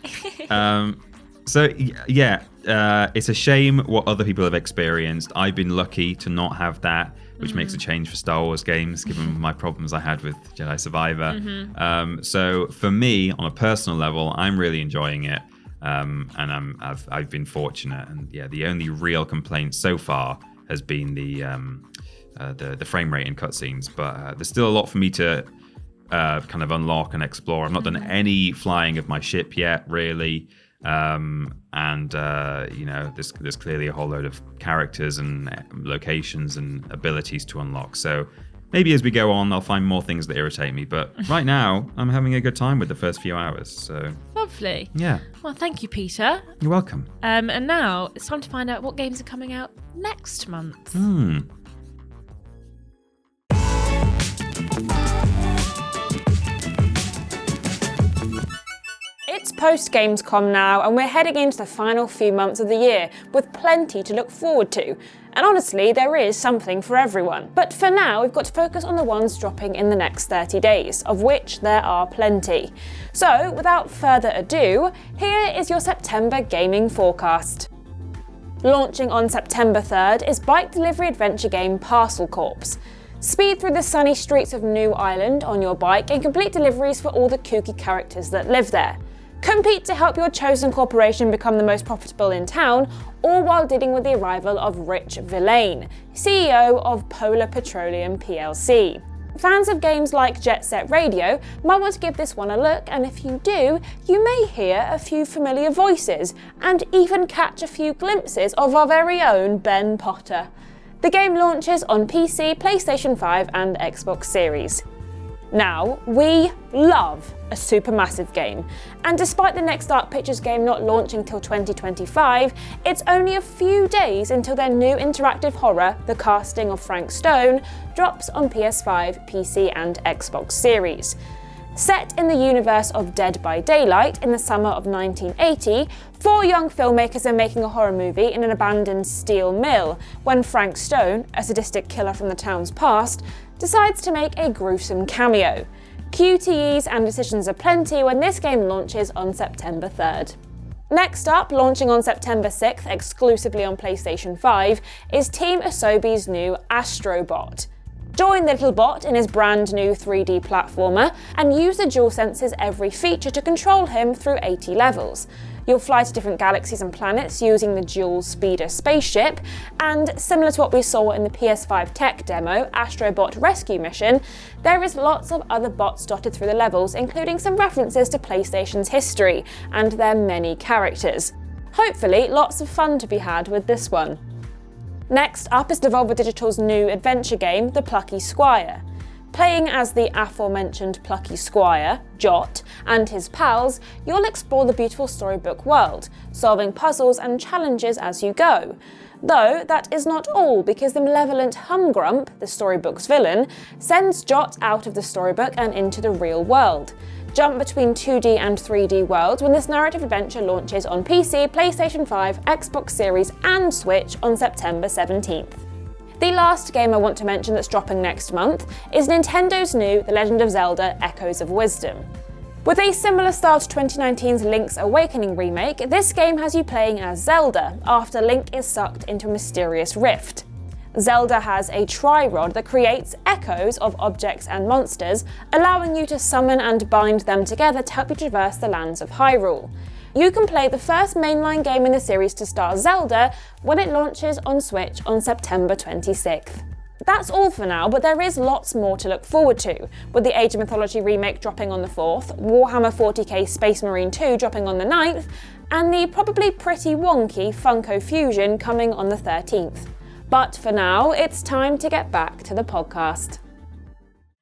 So yeah, it's a shame what other people have experienced. I've been lucky to not have that, which makes a change for Star Wars games, given my problems I had with Jedi Survivor. So for me, on a personal level, I'm really enjoying it, and I've been fortunate. And yeah, the only real complaint so far has been the frame rate in cutscenes, but there's still a lot for me to kind of unlock and explore. I've not done any flying of my ship yet, really. There's clearly a whole load of characters and locations and abilities to unlock. So maybe as we go on, I'll find more things that irritate me. But right now, I'm having a good time with the first few hours. So lovely. Yeah. Well, thank you, Peter. You're welcome. And now it's time to find out what games are coming out next month. post-Gamescom now, and we're heading into the final few months of the year, with plenty to look forward to. And honestly, there is something for everyone. But for now, we've got to focus on the ones dropping in the next 30 days, of which there are plenty. So, without further ado, here is your September gaming forecast. Launching on September 3rd is bike delivery adventure game Parcel Corps. Speed through the sunny streets of New Island on your bike and complete deliveries for all the kooky characters that live there. Compete to help your chosen corporation become the most profitable in town, all while dealing with the arrival of Rich Villain, CEO of Polar Petroleum plc. Fans of games like Jet Set Radio might want to give this one a look, and if you do, you may hear a few familiar voices and even catch a few glimpses of our very own Ben Potter. The game launches on PC, PlayStation 5 and Xbox Series. Now, we love a supermassive game, and despite the next Dark Pictures game not launching till 2025, it's only a few days until their new interactive horror, The Casting of Frank Stone, drops on PS5, PC and Xbox Series. Set in the universe of Dead by Daylight in the summer of 1980, 4 young filmmakers are making a horror movie in an abandoned steel mill when Frank Stone, a sadistic killer from the town's past, decides to make a gruesome cameo. QTEs and decisions aplenty when this game launches on September 3rd. Next up, launching on September 6th exclusively on PlayStation 5, is Team Asobi's new Astrobot. Join the little bot in his brand new 3D platformer and use the DualSense's every feature to control him through 80 levels. You'll fly to different galaxies and planets using the Dual Speeder spaceship, and similar to what we saw in the PS5 tech demo, Astrobot Rescue Mission, there is lots of other bots dotted through the levels, including some references to PlayStation's history and their many characters. Hopefully, lots of fun to be had with this one. Next up is Devolver Digital's new adventure game, The Plucky Squire. Playing as the aforementioned plucky squire, Jot, and his pals, you'll explore the beautiful storybook world, solving puzzles and challenges as you go. Though that is not all, because the malevolent Humgrump, the storybook's villain, sends Jot out of the storybook and into the real world. Jump between 2D and 3D worlds when this narrative adventure launches on PC, PlayStation 5, Xbox Series and Switch on September 17th. The last game I want to mention that's dropping next month is Nintendo's new The Legend of Zelda: Echoes of Wisdom. With a similar style to 2019's Link's Awakening remake, this game has you playing as Zelda after Link is sucked into a mysterious rift. Zelda has a tri-rod that creates echoes of objects and monsters, allowing you to summon and bind them together to help you traverse the lands of Hyrule. You can play the first mainline game in the series to star Zelda when it launches on Switch on September 26th. That's all for now, but there is lots more to look forward to, with the Age of Mythology remake dropping on the 4th, Warhammer 40k Space Marine 2 dropping on the 9th, and the probably pretty wonky Funko Fusion coming on the 13th. But for now, it's time to get back to the podcast.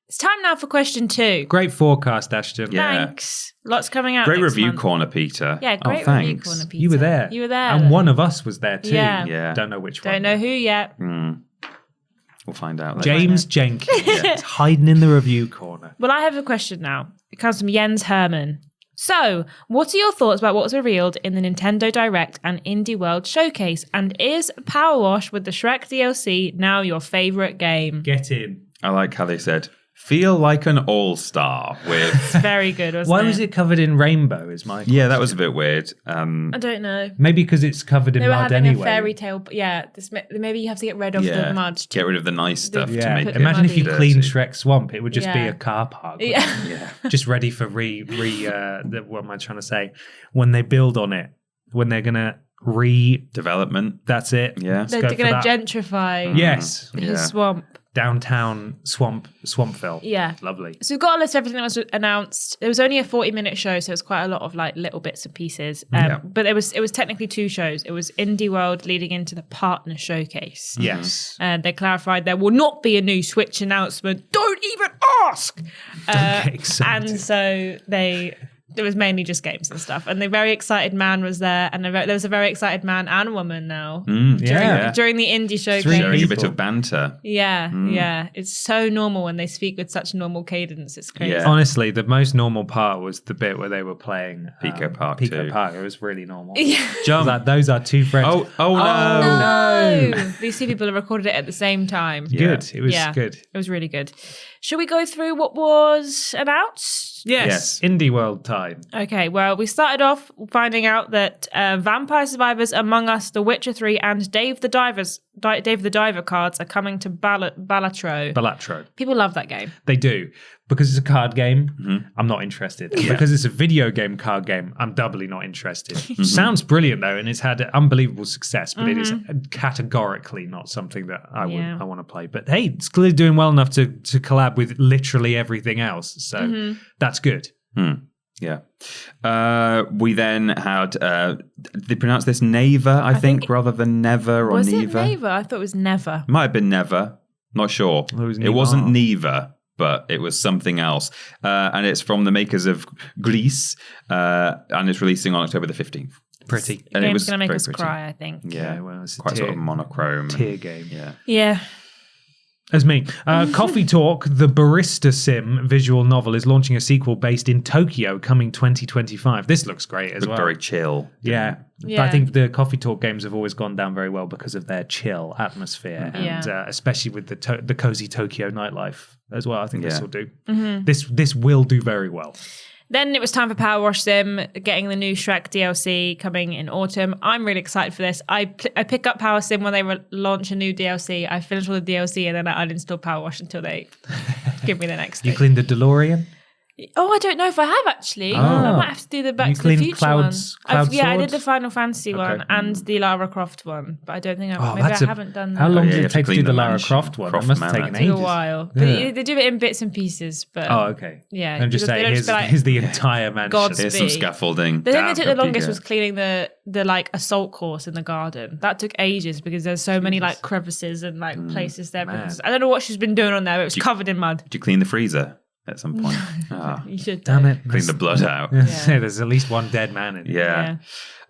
It's time now for question 2. Great forecast, Ashton. Yeah. Thanks. Lots coming out Great next review month. corner, Peter. Yeah, great review thanks. corner, Peter. You were there. You were there. And one of us was there too. Yeah. Yeah. Don't know which one. Don't know who yet. We'll find out later. James Jenkins. It's hiding in the review corner. Well, I have a question now. It comes from Jens Herman. So, what are your thoughts about what was revealed in the Nintendo Direct and Indie World Showcase? And is Power Wash with the Shrek DLC now your favourite game? Get in. I like how they said, feel like an all-star with... Very good, wasn't Why was it covered in rainbow is my question. Yeah, that was a bit weird. I don't know. Maybe because it's covered in They were mud having anyway. a fairy tale. Yeah, maybe you have to get rid of the mud. Get rid of the nice stuff to Yeah, make it imagine if you dirty. clean Shrek Swamp, it would just be Yeah. a car park. Yeah. Yeah. Just ready for what am I trying to say? When they build on it, when they're gonna Development. that's it. Yeah. Let's They're go for going to that. gentrify Yes. his Yeah. swamp. Downtown Swampville. Yeah. Lovely. So we've got a list of everything that was announced. It was only a 40-minute show, so it was quite a lot of like little bits and pieces. Yeah. But it was technically 2 shows. It was Indie World leading into the partner showcase. Yes. And they clarified there will not be a new Switch announcement. Don't even ask. Don't get excited. And so they It was mainly just games and stuff. And the very excited man was there, and there was a very excited man and woman now during the indie showcase. Showing a bit of banter. Yeah. It's so normal when they speak with such normal cadence. It's crazy. Yeah. Honestly, the most normal part was the bit where they were playing Pico Park Pico 2. Park. It was really normal. Yeah. Jump. Those are two friends. Oh no. No. These two people have recorded it at the same time. Good. It was good. It was really good. Shall we go through what was announced? Yes. Indie World time. Okay, well, we started off finding out that Vampire Survivors, Among Us, The Witcher 3, and Dave the Diver cards are coming to Balatro. People love that game. They do. Because it's a card game, I'm not interested. Because it's a video game card game, I'm doubly not interested. Sounds brilliant though, and it's had unbelievable success, but it is categorically not something that I want to play. But hey, it's clearly doing well enough to collab with literally everything else. So that's good. Yeah. We then had, they pronounced this Neva, I think, rather than Never or Was Neva. it Neva? I thought it was Never. Might have been Never. Not sure. It wasn't Neva, but it was something else. And it's from the makers of Grease, and it's releasing on October the 15th. Pretty. The And it game's was going to make very us pretty. cry, I think. Yeah, well, it's a quite sort of monochrome. tier game. Yeah. As me. Coffee Talk, the Barista Sim visual novel, is launching a sequel based in Tokyo coming 2025. This looks great as well. Very chill. Yeah. But I think the Coffee Talk games have always gone down very well because of their chill atmosphere and especially with the cozy Tokyo nightlife as well. I think this will do. This will do very well. Then it was time for Power Wash Sim, getting the new Shrek DLC coming in autumn. I'm really excited for this. I pick up Power Sim when they launch a new DLC. I finish all the DLC and then I uninstall Power Wash until they give me the next thing. You cleaned the DeLorean? Oh, I don't know if I have actually. I might have to do the Back to the Future Cloud's one. Cloud I did Sword? the Final Fantasy one and the Lara Croft one, but I don't think I haven't done that. How long Yeah, did you it have to take to do clean the the Lara mansion. Croft one? Croft It must have Manor. taken It took ages. a while. But they do it in bits and pieces. But Oh, okay. yeah. And just they say, don't here's, be like, here's the entire mansion. God's Here's some Be. scaffolding. The thing that took the Damn, longest yeah. was cleaning the like assault course in the garden. That took ages because there's so many like crevices and like places there. Because I don't know what she's been doing on there. But it was covered in mud. Did you clean the freezer at some point? You should. Damn it. Clean the blood out. There's at least one dead man in it.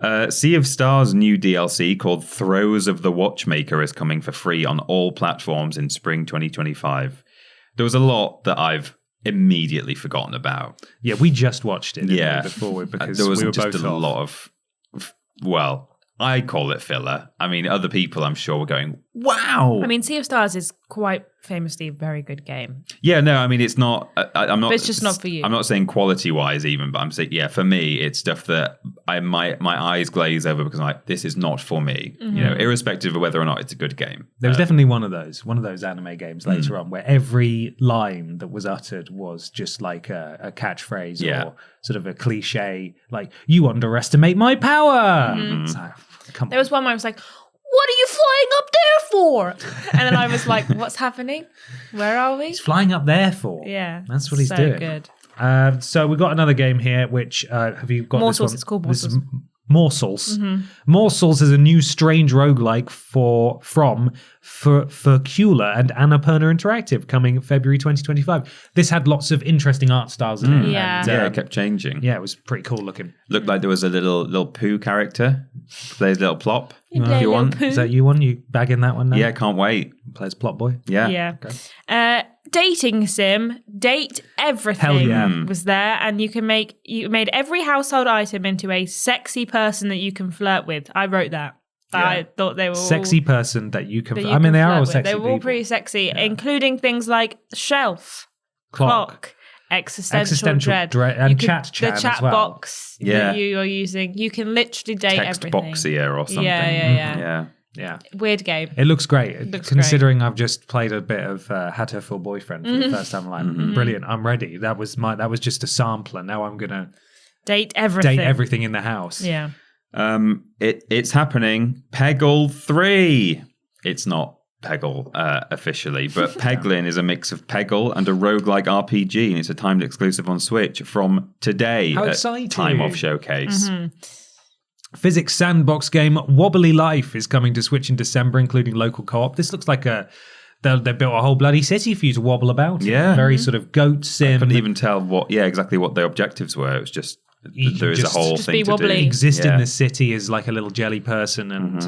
Yeah. Sea of Stars new DLC called Throes of the Watchmaker is coming for free on all platforms in spring 2025. There was a lot that I've immediately forgotten about. Yeah, we just watched it Yeah. before because there was we were just both a off. lot of, well, I call it filler. I mean, other people I'm sure were going, wow. I mean, Sea of Stars is quite famously a very good game. Yeah, no, I mean, it's not, I'm not. But it's just not for you. I'm not saying quality wise even, but I'm saying, yeah, for me, it's stuff that my eyes glaze over because I'm like, this is not for me. You know, irrespective of whether or not it's a good game. There was definitely one of those anime games later on where every line that was uttered was just like a catchphrase or sort of a cliche, like, you underestimate my power. It's like, come There on. was one where I was like, what are you flying up there for? And then I was like, what's happening? Where are we? He's flying up there for. Yeah. That's what he's so doing. Good. So we've got another game here, which have you got Morsels, this one? it's called This is Morsels. Morsels. Morsels is a new strange roguelike from Furcula and Annapurna Interactive coming February 2025. This had lots of interesting art styles in it. Yeah. And, Yeah, it kept changing. yeah, it was pretty cool looking. Looked like there was a little poo character. Plays little plop. You If play you a want. little poo. Is that you one? You bagging that one now? Yeah, can't wait. Plays Plot Boy. Yeah. Yeah. Dating sim, date everything Hell yeah. was there, and you made every household item into a sexy person that you can flirt with. I wrote that. I thought they were Sexy all, person that you can. that you I mean, can they are flirt all with. sexy. They were all people. pretty sexy, including things like shelf, clock, existential dread, and You could- chat the as chat well. box Yeah. that you are using. You can literally date Text everything. boxier or something. Yeah. Yeah. Weird game. It looks great. looks Considering I've just played a bit of Had Her Full Boyfriend for the first time, I'm like, brilliant. I'm ready. That was just a sampler. Now I'm gonna Date everything. date everything in the house. Yeah. It's happening. Peggle 3. It's not Peggle officially, but Peglin is a mix of Peggle and a roguelike RPG, and it's a timed exclusive on Switch from today. How at exciting. Time Off Showcase. Physics sandbox game Wobbly Life is coming to Switch in December, including local co-op. This looks like they built a whole bloody city for you to wobble about. Yeah. Very sort of goat sim. Couldn't even tell exactly what the objectives were. It was just You there is a just- whole just thing be to wobbly. do. exist in Yeah. the city as like a little jelly person and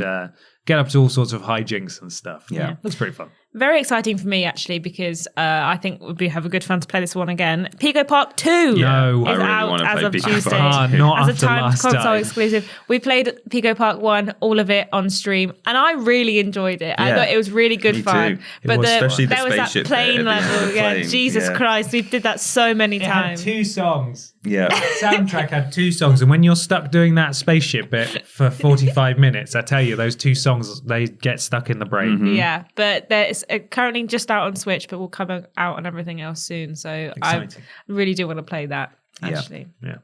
get up to all sorts of hijinks and stuff. Yeah. Looks pretty fun. Very exciting for me, actually, because I think we have a good fun to play this one again. Pico Park 2 No. is I really out wanna as play of Pico Tuesday. Park 2. Not as a after timed last console time. exclusive. We played Pico Park 1, all of it on stream, and I really enjoyed it. I Yeah. thought it was really good Me fun. too. But was. Especially the there was that spaceship bit plane at the end of level. the Yeah, plane. Jesus Yeah. Christ, we did that so many It had times. 2 songs. Yeah. Soundtrack had 2 songs, and when you're stuck doing that spaceship bit for 45 minutes, I tell you, those 2 songs, they get stuck in the brain. Yeah, but it's currently just out on Switch, but will come out on everything else soon. So Exciting. I really do want to play that, Yeah. actually. Yeah.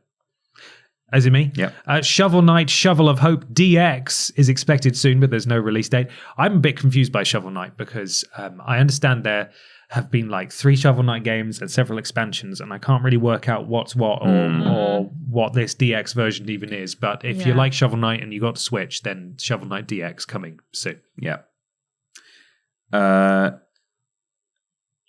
Is it me? Yep. Shovel Knight Shovel of Hope DX is expected soon, but there's no release date. I'm a bit confused by Shovel Knight because I understand there have been like 3 Shovel Knight games and several expansions, and I can't really work out what's what or what this DX version even is. But if you Yeah. like Shovel Knight and you got Switch, then Shovel Knight DX coming soon. Yeah.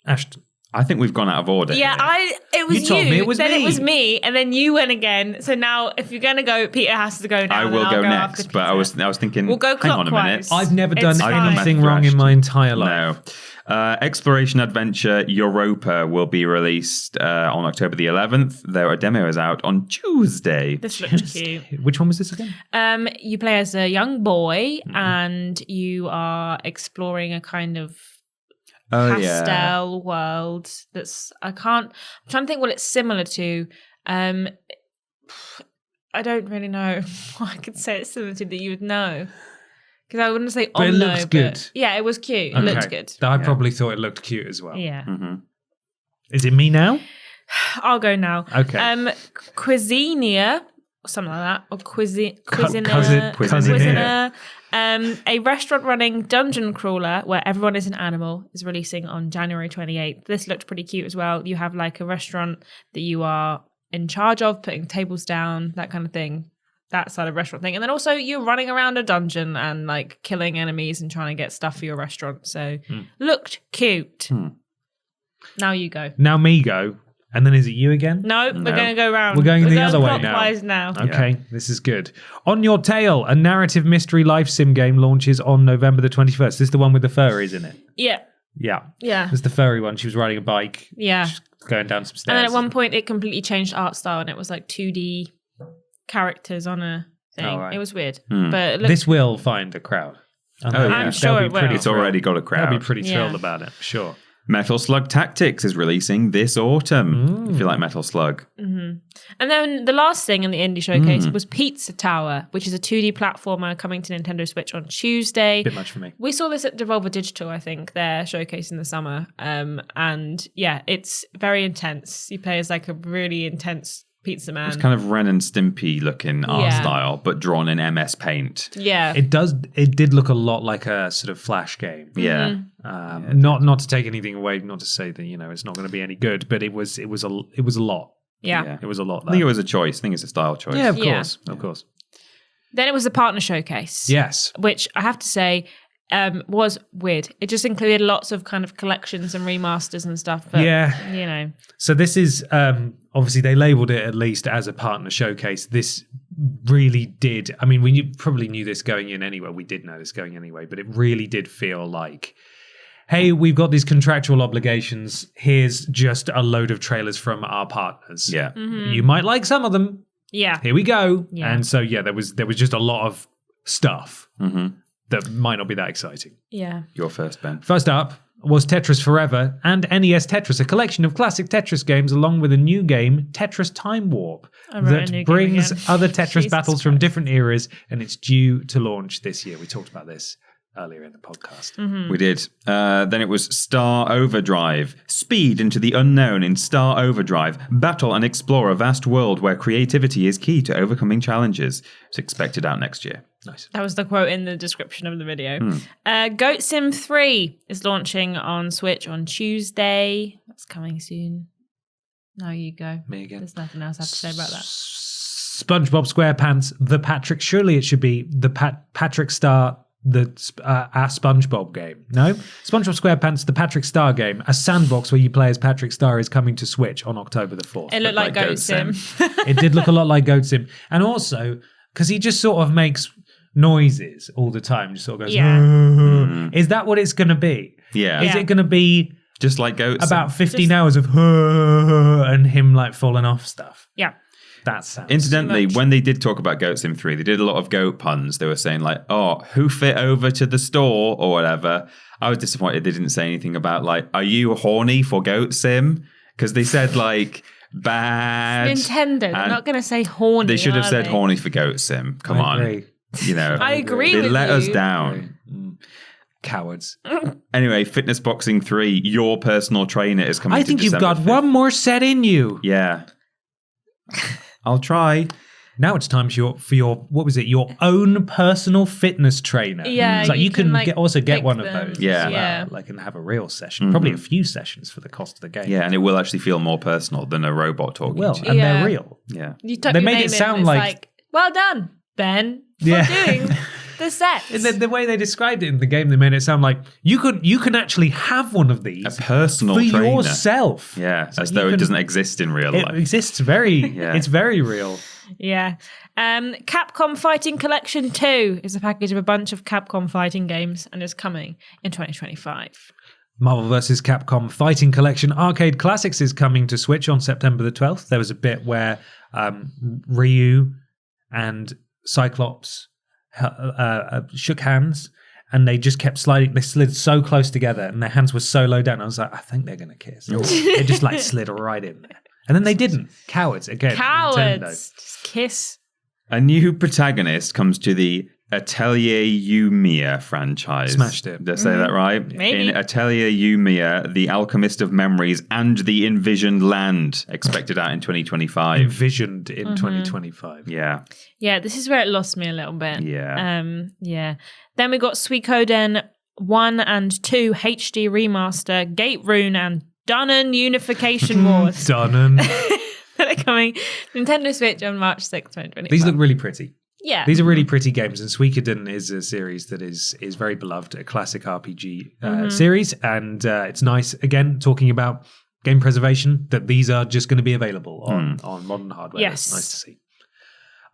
Ashton. I think we've gone out of order. Yeah, here. it was You told me it was then me. it was me, and then you went again. So now, if you're gonna go, Peter has to go now. I and will then I'll go after next, but I Peter. was thinking. We'll go hang on a minute. clockwise. I've never It's done fine. anything wrong in my entire life. No. Exploration Adventure Europa will be released on October the 11th. Their demo is out on Tuesday. This looks cute. Which one was this again? You play as a young boy, and you are exploring a kind of pastel world. I'm trying to think what it's similar to. I don't really know what I could say it's similar to that you would know. Because I wouldn't say But it Omno, looks good. Yeah, it was cute. It looked good. I probably thought it looked cute as well. Yeah. Is it me now? I'll go now. Okay. Cuisinia, or something like that, or Cuisiner. Cuisiner. A restaurant-running dungeon crawler where everyone is an animal is releasing on January 28th. This looked pretty cute as well. You have like a restaurant that you are in charge of, putting tables down, that kind of thing. That side of restaurant thing. And then also you're running around a dungeon and like killing enemies and trying to get stuff for your restaurant. So looked cute. Now you go. Now me go. And then is it you again? No, we're going to go round. We're going the other way now. clockwise now. Okay, this is good. On Your Tail, a narrative mystery life sim game launches on November the 21st. This is the one with the furries in it. Yeah. Yeah. Yeah. It's the furry one. She was riding a bike. Yeah. She's going down some stairs. And then at one point it completely changed art style and it was like 2D characters on a thing. Oh, right. It was weird. But it looked, This will find a crowd. Oh, yeah. I'm sure it will. It's already got a crowd. They'll be pretty thrilled Yeah. about it, sure. Metal Slug Tactics is releasing this autumn. If you like Metal Slug. and then the last thing in the indie showcase was Pizza Tower, which is a 2D platformer coming to Nintendo Switch on Tuesday. Bit much for me. We saw this at Devolver Digital, I think, their showcase in the summer. And yeah, it's very intense. You play as like a really intense pizza man. It's kind of Ren and Stimpy looking art Yeah. style, but drawn in MS Paint. Yeah. It did look a lot like a sort of Flash game. Yeah. Not to take anything away, not to say that, it's not going to be any good, but it was a lot. yeah. It was a lot. I think it was a choice. I think it's a style choice. Yeah, of Yeah. course. Of course. Then it was the partner showcase. Yes. Which I have to say was weird. It just included lots of kind of collections and remasters and stuff. But, Yeah. So this is obviously they labeled it at least as a partner showcase. This really did. I mean, we probably knew this going in anyway. We did know this going anyway, but it really did feel like, hey, we've got these contractual obligations. Here's just a load of trailers from our partners. Yeah. You might like some of them. Yeah. Here we go. Yeah. And so there was just a lot of stuff that might not be that exciting. Yeah. Your first, Ben. First up was Tetris Forever and NES Tetris, a collection of classic Tetris games along with a new game, Tetris Time Warp, I wrote a new that game brings again. other Tetris Jesus battles from Christ. different eras, and it's due to launch this year. We talked about this earlier in the podcast. We did. Then it was Star Overdrive. Speed into the unknown in Star Overdrive. Battle and explore a vast world where creativity is key to overcoming challenges. It's expected out next year. Nice. That was the quote in the description of the video. Goat Sim 3 is launching on Switch on Tuesday. That's coming soon. Now you go. Me again. There's nothing else I have to say about that. SpongeBob SquarePants, The Patrick. Surely it should be The Patrick Star our SpongeBob game. No? SpongeBob SquarePants, the Patrick Star game, a sandbox where you play as Patrick Star is coming to Switch on October the 4th. It looked like Goat Sim. It did look a lot like Goat Sim. And also, because he just sort of makes noises all the time, just sort of goes, Is that what it's going to be? Yeah. Is it going to be just like Goat Sim? about 15 hours of and him like falling off stuff? Yeah. That sounds Incidentally, when they did talk about Goat Sim 3, they did a lot of goat puns. They were saying like, oh, hoof it over to the store or whatever. I was disappointed they didn't say anything about like, are you horny for Goat Sim? Because they said like bad. Nintendo, they're not going to say horny. They should have said they? horny for Goat Sim. Come on. Agree. You know, I agree they with let you. us down. Cowards. Anyway, Fitness Boxing 3, your personal trainer is coming I to think you've December got 5th. one more set in you. Yeah. I'll try. Now it's time for your what was it? Your own personal fitness trainer. Yeah, it's like you can like, also get pick one them. of those. Yeah. as well, like and have a real session. Probably a few sessions for the cost of the game. Yeah, and it will actually feel more personal than a robot talking Well, to you. and Yeah. they're real. Yeah. You type They your made it name in sound and it's like- well done, Ben, for Yeah. doing the set. The way they described it in the game, they made it sound like you can actually have one of these A personal for trainer. yourself. Yeah, So as you though it can- doesn't exist in real It life. exists very. Yeah. It's very real. Yeah. Capcom Fighting Collection 2 is a package of a bunch of Capcom fighting games and is coming in 2025. Marvel vs. Capcom Fighting Collection Arcade Classics is coming to Switch on September the 12th. There was a bit where Ryu and Cyclops shook hands and they just kept sliding. They slid so close together and their hands were so low down. I was like, I think they're going to kiss. It just like slid right in there. And then they didn't. Cowards again. Nintendo. Cowards. Just kiss. A new protagonist comes to the Atelier Yumiya franchise. Smashed it. Did I say that right? Maybe. In Atelier Yumiya, the Alchemist of Memories and the Envisioned Land, expected out in 2025. Envisioned in 2025. Yeah. Yeah, this is where it lost me a little bit. Yeah. Yeah. Then we got Suikoden 1 and 2 HD Remaster, Gate Rune, and Dunnen Unification Wars. Dunnen. They're coming Nintendo Switch on March 6th, 2025. These look really pretty. Yeah. These are really pretty games, and Suikoden is a series that is very beloved, a classic RPG series, and it's nice, again, talking about game preservation, that these are just going to be available on modern hardware. Yes. That's nice to see.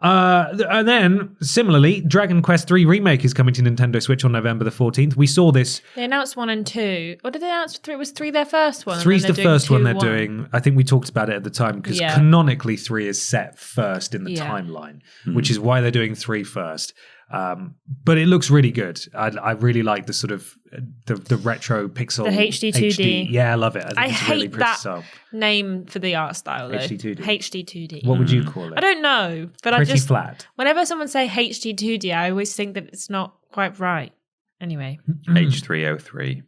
And then, similarly, Dragon Quest III Remake is coming to Nintendo Switch on November the 14th. We saw this. They announced 1 and 2. Or did they announce 3? Was 3 their first one? Three's the first one they're 2-1? doing. I think we talked about it at the time because Yeah. canonically 3 is set first in the Yeah. timeline, which is why they're doing 3 first. But it looks really good. I really like the sort of the retro pixel. The HD 2D. Yeah, I love it. I think I it's really hate pretty that style. name for the art style, though. HD 2D. HD 2D. What would you call it? I don't know, but Pretty I just... flat. Whenever someone say HD 2D, I always think that it's not quite right. Anyway. H303.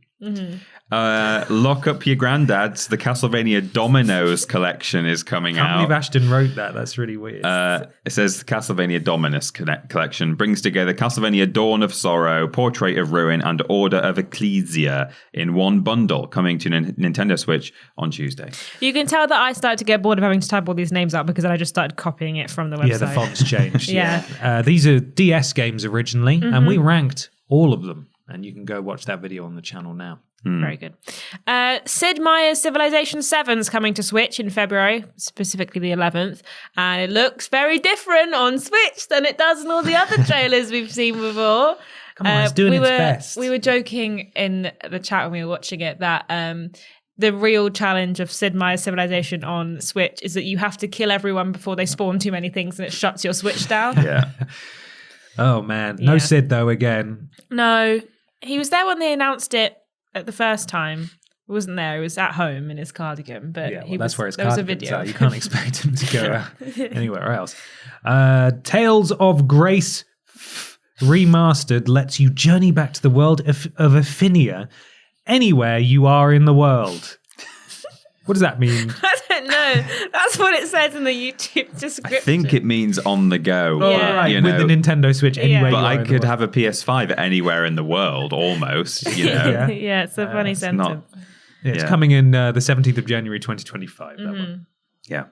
Lock up your granddads. The Castlevania Dominoes collection is coming Can't out. believe Ashton wrote that. That's really weird. It says the Castlevania Dominus collection brings together Castlevania Dawn of Sorrow, Portrait of Ruin, and Order of Ecclesia in one bundle, coming to Nintendo Switch on Tuesday. You can tell that I started to get bored of having to type all these names out because I just started copying it from the website. Yeah, the font's changed. Yeah. These are DS games originally, and we ranked all of them. And you can go watch that video on the channel now. Very good. Sid Meier's Civilization 7 is coming to Switch in February, specifically the 11th. And it looks very different on Switch than it does in all the other trailers we've seen before. Come on, it's doing its best. We were joking in the chat when we were watching it that the real challenge of Sid Meier's Civilization on Switch is that you have to kill everyone before they spawn too many things and it shuts your Switch down. Yeah. Oh, man. No Yeah. Sid, though, again. No, he was there when they announced it at the first time. He wasn't there. He was at home in his cardigan. But Yeah, he that's where his there was a cardigans video. are. You can't expect him to go anywhere else. Tales of Grace Remastered lets you journey back to the world of Aphinia anywhere you are in the world. What does that mean? I don't know. That's what it says in the YouTube description. I think it means on the go. Yeah. All right, you with know. the Nintendo Switch anywhere you But are I in the could world. have a PS5 anywhere in the world, almost, you know. Yeah. Yeah, it's a funny It's sentence. not- Yeah, it's Yeah. coming in the 17th of January 2025. That one. Yeah.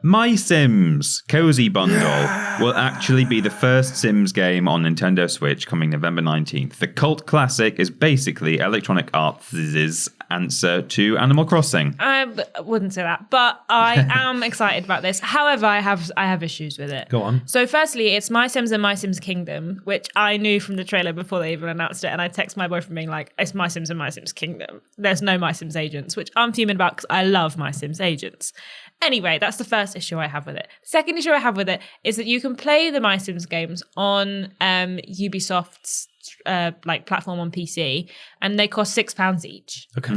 My Sims Cozy Bundle will actually be the first Sims game on Nintendo Switch coming November 19th. The cult classic is basically Electronic Arts' answer to Animal Crossing. I wouldn't say that, but I am excited about this. However, I have issues with it. Go on. So firstly, it's My Sims and My Sims Kingdom, which I knew from the trailer before they even announced it, and I text my boyfriend being like, it's My Sims and My Sims Kingdom. There's no My Sims Agents, which I'm fuming about because I love My Sims Agents. Anyway, that's the first issue I have with it. Second issue I have with it is that you can play the My Sims games on Ubisoft's platform on PC, and they cost £6 each. Okay.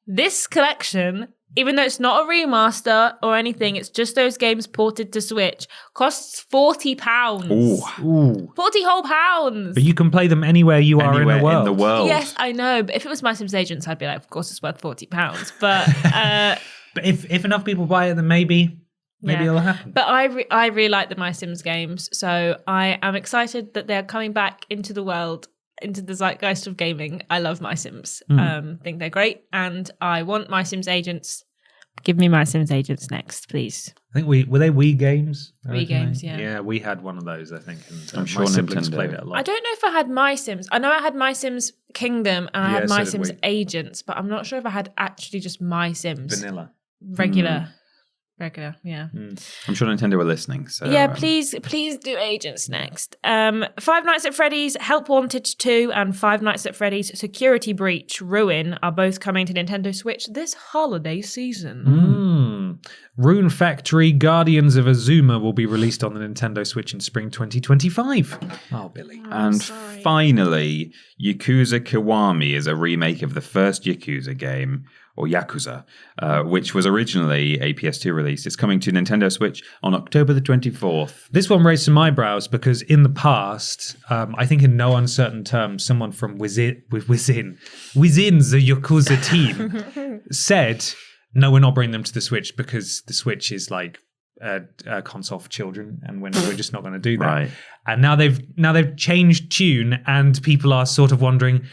This collection, even though it's not a remaster or anything, it's just those games ported to Switch, costs £40. Ooh. 40 whole pounds. But you can play them anywhere you are Anywhere in the world. Yes, I know. But if it was My Sims Agents, I'd be like, of course it's worth £40. But But if enough people buy it, then maybe it'll happen. But I really like the My Sims games, so I am excited that they're coming back into the world, into the zeitgeist of gaming. I love My Sims. Think they're great, and I want My Sims Agents. Give me My Sims Agents next, please. I think were they Wii games? Wii games, yeah. Yeah, we had one of those, I think. And, I'm sure my siblings Nintendo. played it a lot. I don't know if I had My Sims. I know I had My Sims Kingdom and I Yeah, had so My did Sims we. Agents, but I'm not sure if I had actually just My Sims. Vanilla. Regular, yeah. I'm sure Nintendo were listening. So Yeah, please do Agents next. Five Nights at Freddy's Help Wanted 2 and Five Nights at Freddy's Security Breach Ruin are both coming to Nintendo Switch this holiday season. Rune Factory Guardians of Azuma will be released on the Nintendo Switch in spring 2025. Oh, Billy. And finally, Yakuza Kiwami is a remake of the first Yakuza game, or Yakuza, which was originally a PS2 release. It's coming to Nintendo Switch on October the 24th. This one raised some eyebrows because in the past, I think in no uncertain terms, someone from within the Yakuza team said, no, we're not bringing them to the Switch because the Switch is like a console for children, and we're just not going to do that. Right. And now they've changed tune, and people are sort of wondering,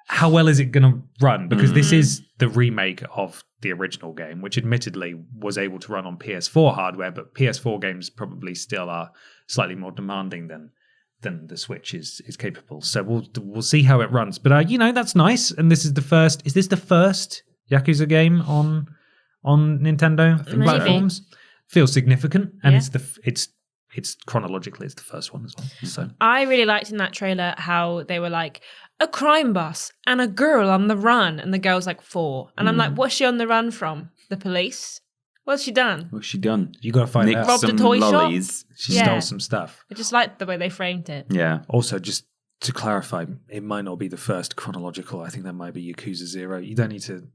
how well is it going to run? Because this is the remake of the original game, which admittedly was able to run on PS4 hardware, but PS4 games probably still are slightly more demanding than the Switch is capable. So we'll see how it runs. But that's nice. And this is the first. Is this the first Yakuza game on Nintendo platforms? Feels significant, and it's chronologically it's the first one as well. So I really liked in that trailer how they were like, a crime boss and a girl on the run, and the girl's like 4. And I'm like, what's she on the run from? The police? What's she done? What's she done? you got to find Nicked out. Robbed a some toy shop? lollies. She Yeah. stole some stuff. I just liked the way they framed it. Yeah. Also, just to clarify, it might not be the first chronological. I think that might be Yakuza 0. You don't need to.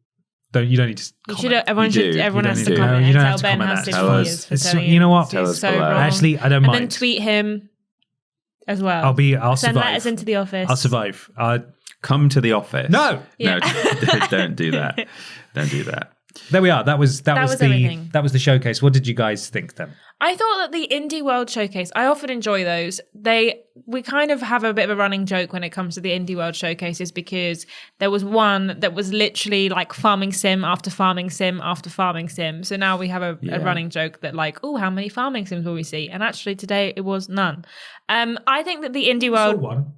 You don't need to. You Comment. should. Everyone You should. do. Everyone You has don't to need to. comment No, you and don't tell have to Ben comment how that. sick Tell he us. is for It's- telling you know what? Tell He's us so below. wrong. Actually, I don't and mind. then tweet him as well. I'll Send survive. letters into the office. I'll survive. Come to the office. No. Yeah. No, don't do that. Don't do that. There we are. That was was everything. the showcase. What did you guys think then? I thought that the Indie World Showcase, I often enjoy those. We kind of have a bit of a running joke when it comes to the Indie World Showcases, because there was one that was literally like farming sim after farming sim after farming sim. So now we have a running joke that like, oh, how many farming sims will we see? And actually today it was none. I think that the Indie World... one.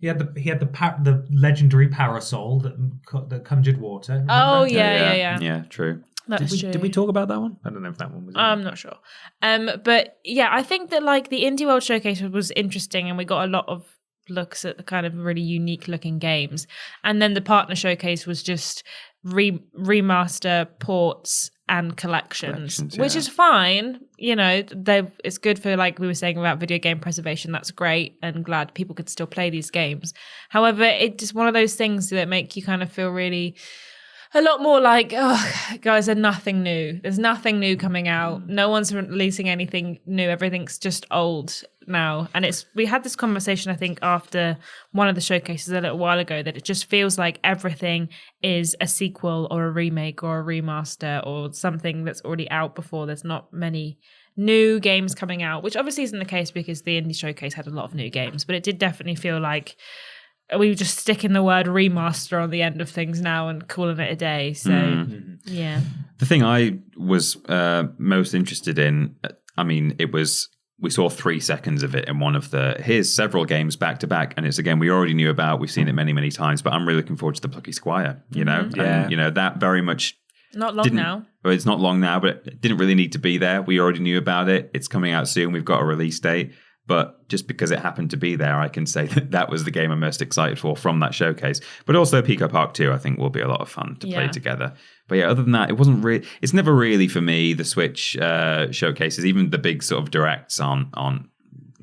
He had the legendary parasol that conjured water. Remember? Oh, yeah. Yeah, true. That's true. Did we talk about that one? I don't know if that one was. I'm not sure. But yeah, I think that like the Indie World Showcase was interesting, and we got a lot of looks at the kind of really unique looking games. And then the Partner Showcase was just remaster ports and collections, which is fine. It's good for, like we were saying about video game preservation. That's great, and glad people could still play these games. However, it's just one of those things that make you kind of feel really a lot more like, oh, guys, there's nothing new. There's nothing new coming out. No one's releasing anything new. Everything's just old now. And we had this conversation, I think, after one of the showcases a little while ago, that it just feels like everything is a sequel or a remake or a remaster or something that's already out before. There's not many new games coming out, which obviously isn't the case because the Indie Showcase had a lot of new games, but it did definitely feel like we were just sticking the word remaster on the end of things now and calling it a day. So, yeah. The thing I was most interested in, we saw 3 seconds of it in one of here's several games back to back, and it's a game we already knew about. We've seen it many, many times, but I'm really looking forward to the Plucky Squire, And, that very much Not long now. Well, it's not long now, but it didn't really need to be there. We already knew about it. It's coming out soon. We've got a release date. But just because it happened to be there, I can say that was the game I'm most excited for from that showcase. But also Pico Park 2, I think, will be a lot of fun to play together. But yeah, other than that, it's never really for me, the Switch showcases, even the big sort of directs aren't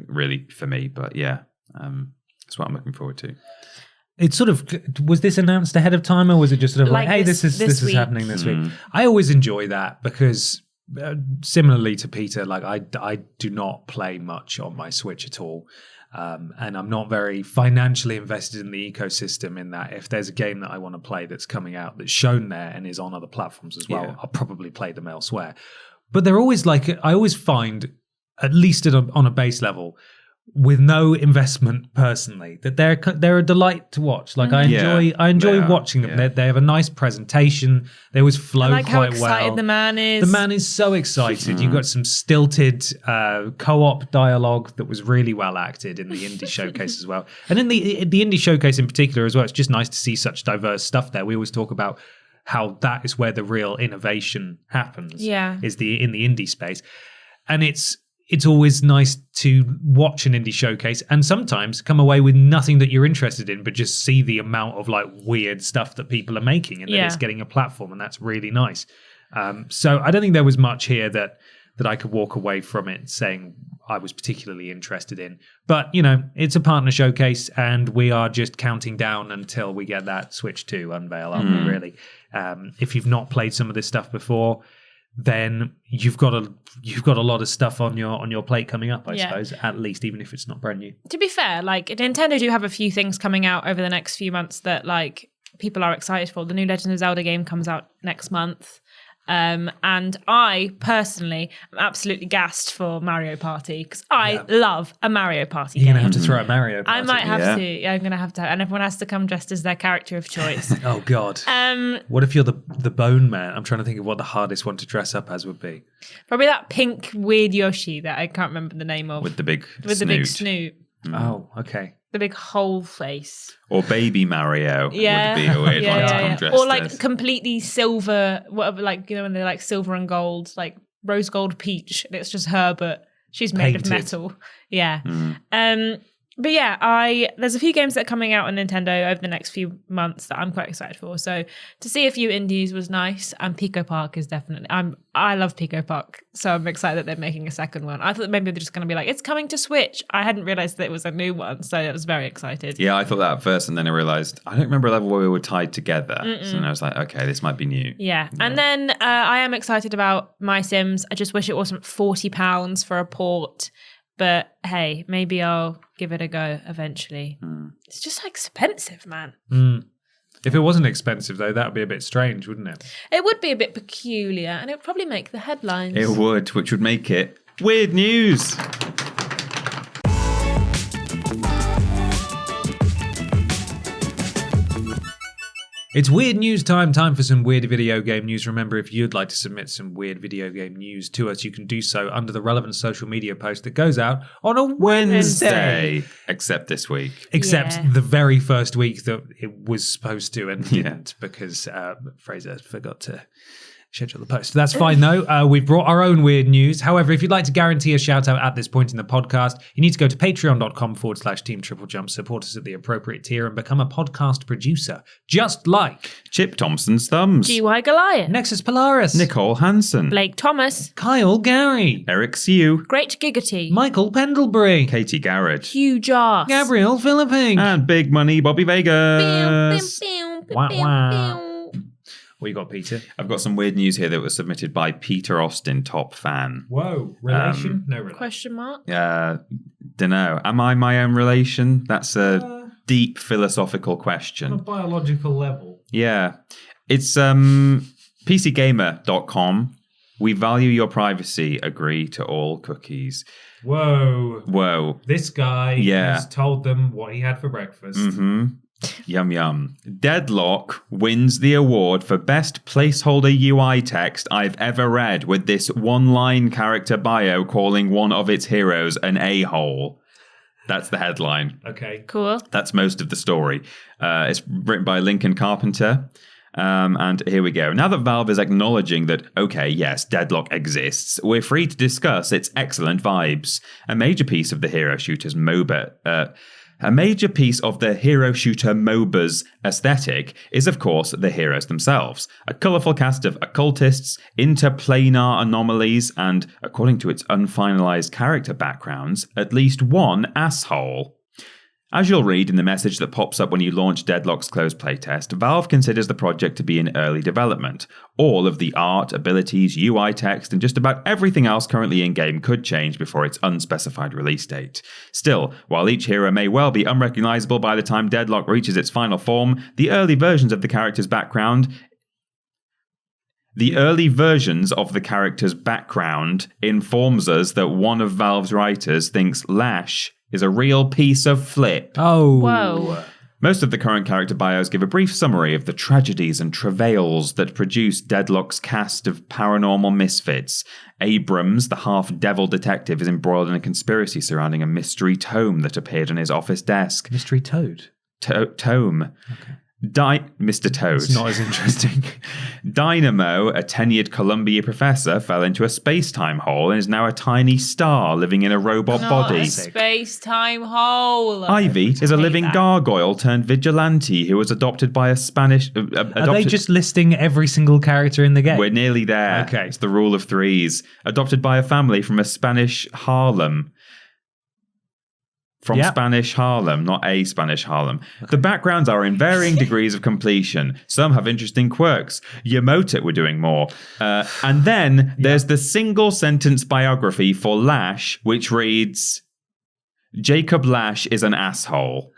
really for me. But yeah, that's what I'm looking forward to. It's sort of, was this announced ahead of time, or was it just sort of like hey, this is happening this week? I always enjoy that because similarly to Peter, like I do not play much on my Switch at all, and I'm not very financially invested in the ecosystem. In that, if there's a game that I want to play that's coming out that's shown there and is on other platforms as well, I'll probably play them elsewhere. But they're always I always find, at least on a base level, with no investment personally, that they're a delight to watch. Like I enjoy watching them. They have a nice presentation. They always flow quite well. I like how excited the man is. The man is so excited. You've got some stilted co-op dialogue that was really well acted in the indie showcase as well. And in the indie showcase in particular as well, it's just nice to see such diverse stuff there. We always talk about how that is where the real innovation happens. Yeah, is in the indie space, and it's always nice to watch an indie showcase and sometimes come away with nothing that you're interested in, but just see the amount of like weird stuff that people are making and that it's getting a platform, and that's really nice. So I don't think there was much here that I could walk away from it saying I was particularly interested in. But, it's a partner showcase and we are just counting down until we get that Switch 2 unveil, aren't we, really? If you've not played some of this stuff before, then you've got a lot of stuff on your plate coming up, I suppose, at least, even if it's not brand new. To be fair, like Nintendo do have a few things coming out over the next few months that like people are excited for. The new Legend of Zelda game comes out next month. And I personally am absolutely gassed for Mario Party because I love a Mario Party game. You're going to have to throw a Mario Party. I might have to. Yeah, I'm going to have to. And everyone has to come dressed as their character of choice. Oh, God. What if you're the Bone Man? I'm trying to think of what the hardest one to dress up as would be. Probably that pink weird Yoshi that I can't remember the name of. With the big snoot. Oh, okay. The big whole face. Or Baby Mario would be a weird one to come dressed or like as. Completely silver, whatever, like, when they're like silver and gold, like rose gold peach, and it's just her, but she's made of metal. Yeah. But yeah, there's a few games that are coming out on Nintendo over the next few months that I'm quite excited for. So to see a few indies was nice, and Pico Park is definitely. I love Pico Park, so I'm excited that they're making a second one. I thought maybe they're just going to be like, it's coming to Switch. I hadn't realized that it was a new one, so I was very excited. Yeah, I thought that at first, and then I realized I don't remember a level where we were tied together. So then I was like, okay, this might be new. Yeah, and then I am excited about My Sims. I just wish it wasn't £40 for a port. But hey, maybe I'll give it a go eventually. It's just expensive, man. If it wasn't expensive, though, that would be a bit strange, wouldn't it? It would be a bit peculiar, and it would probably make the headlines. It would, which would make it weird news. It's weird news time for some weird video game news. Remember, if you'd like to submit some weird video game news to us, you can do so under the relevant social media post that goes out on a Wednesday. Except this week. Except the very first week that it was supposed to and didn't because Fraser forgot to schedule the post. That's fine, though. We've brought our own weird news. However, if you'd like to guarantee a shout out at this point in the podcast, you need to go to patreon.com/Team TripleJump, support us at the appropriate tier, and become a podcast producer. Just like Chip Thompson's Thumbs, GY Goliath, Nexus Polaris, Nicole Hansen, Blake Thomas, Kyle Gary, Eric Siu, Great Giggity, Michael Pendlebury, Katie Garrett, Huge Arse, Gabriel Philipping, and Big Money Bobby Vegas. Wow. What you got, Peter? I've got some weird news here that was submitted by Peter Austin, top fan. Whoa. Relation? No relation. Question mark? Dunno. Am I my own relation? That's a deep philosophical question. On a biological level. Yeah. It's PCGamer.com. We value your privacy. Agree to all cookies. Whoa. Whoa. This guy has told them what he had for breakfast. Mm-hmm. Yum yum. Deadlock wins the award for best placeholder UI text I've ever read, with this one-line character bio calling one of its heroes an a-hole. That's the headline. Okay. Cool. That's most of the story. It's written by Lincoln Carpenter. And here we go. Now that Valve is acknowledging that, okay, yes, Deadlock exists, we're free to discuss its excellent vibes. A major piece of the hero shooter's MOBA... A major piece of the hero shooter MOBA's aesthetic is, of course, the heroes themselves. A colourful cast of occultists, interplanar anomalies, and, according to its unfinalised character backgrounds, at least one asshole. As you'll read in the message that pops up when you launch Deadlock's closed playtest, Valve considers the project to be in early development. All of the art, abilities, UI text, and just about everything else currently in-game could change before its unspecified release date. Still, while each hero may well be unrecognisable by the time Deadlock reaches its final form, the early versions of the character's background informs us that one of Valve's writers thinks Lash is a real piece of flip. Oh. Whoa. Most of the current character bios give a brief summary of the tragedies and travails that produced Deadlock's cast of paranormal misfits. Abrams, the half-devil detective, is embroiled in a conspiracy surrounding a mystery tome that appeared on his office desk. Mystery Toad. Tome. Okay. Mr. Toad. It's not as interesting. Dynamo, a tenured Columbia professor, fell into a space-time hole and is now a tiny star living in a robot body. A space-time hole. Ivy is a Hate living that. gargoyle turned vigilante who was adopted by a Spanish... Are they just listing every single character in the game? We're nearly there. Okay. It's the rule of threes. Adopted by a family from a Spanish Harlem. From Spanish Harlem, not a Spanish Harlem. Okay. The backgrounds are in varying degrees of completion. Some have interesting quirks. Yamote were doing more. And then there's the single sentence biography for Lash, which reads, Jacob Lash is an asshole.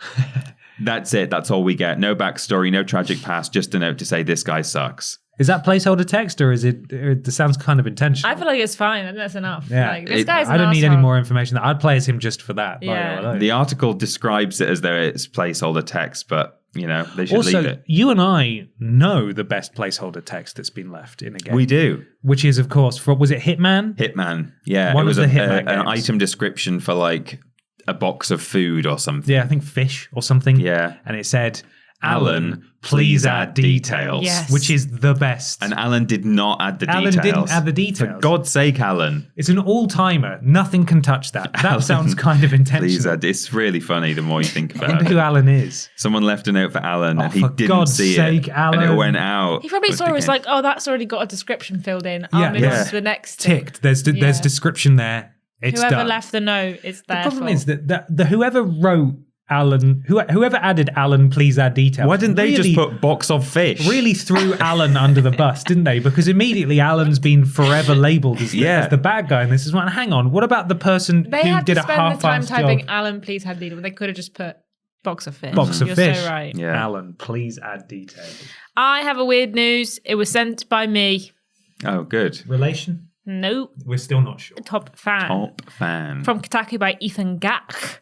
That's it. That's all we get. No backstory, no tragic past, just a note to say this guy sucks. Is that placeholder text, or is it sounds kind of intentional? I feel like it's fine. and That's enough. Yeah. Like, this guy's I don't need any more information. I'd play as him just for that. Yeah. The article describes it as though it's placeholder text, but, you know, they should also, leave it. you and I know the best placeholder text that's been left in a game. We do. Which is, of course, was it Hitman? Hitman. Yeah. One it was of the Hitman an games. item description for, like, a box of food or something. Yeah, I think fish or something. Yeah. And it said, Alan, please add details. Yes. Which is the best. And Alan did not add the Alan details. didn't add the details. For God's sake, Alan. It's an all-timer. Nothing can touch that. That Alan, sounds kind of intentional. Please add. It's really funny the more you think I about wonder it. who Alan is. Someone left a note for Alan and he for didn't God's see sake, it. Alan. And it went out. He probably with saw it the was game. like, oh, that's already got a description filled in. Yeah. Moving Yeah. on to the next. Ticked. There's description there. It's Whoever done. left the note, it's The their problem fault. is that the whoever wrote Alan, whoever added Alan, please add details. Why didn't they really- just put box of fish? Really threw Alan under the bus, didn't they? Because immediately Alan's been forever labelled as the bad guy in this as well. And hang on, what about the person They who had did to a spend the time half-assed typing job? Alan, please add details. They could have just put box of fish. Box of You're fish. so right. Yeah. Alan, please add details. I have a weird news. It was sent by me. Oh, good. Relation? Nope. We're still not sure. Top fan. Top fan. From Kotaku by Ethan Gach.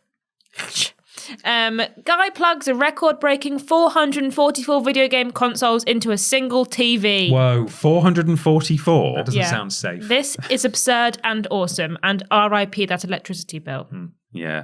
Guy plugs a record-breaking 444 video game consoles into a single TV. Whoa. 444. That doesn't sound safe. This is absurd and awesome, and RIP that electricity bill. Yeah.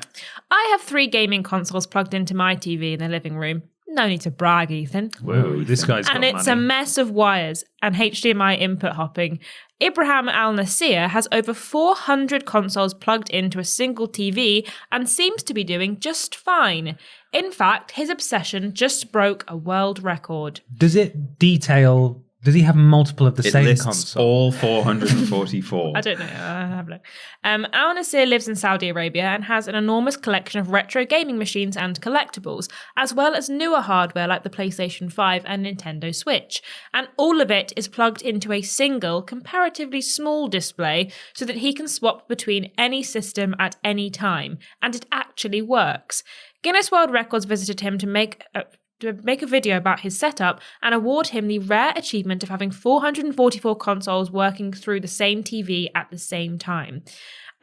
I have 3 gaming consoles plugged into my TV in the living room. No need to brag, Ethan. Whoa, this guy's And got it's money. a mess of wires and HDMI input hopping. Ibrahim Al Nasir has over 400 consoles plugged into a single TV and seems to be doing just fine. In fact, his obsession just broke a world record. Does it detail... Does he have multiple of the It same lists console? all 444. I don't know. I'll have a look. Al Nasir lives in Saudi Arabia and has an enormous collection of retro gaming machines and collectibles, as well as newer hardware like the PlayStation 5 and Nintendo Switch. And all of it is plugged into a single, comparatively small display so that he can swap between any system at any time. And it actually works. Guinness World Records visited him to make a video about his setup and award him the rare achievement of having 444 consoles working through the same TV at the same time.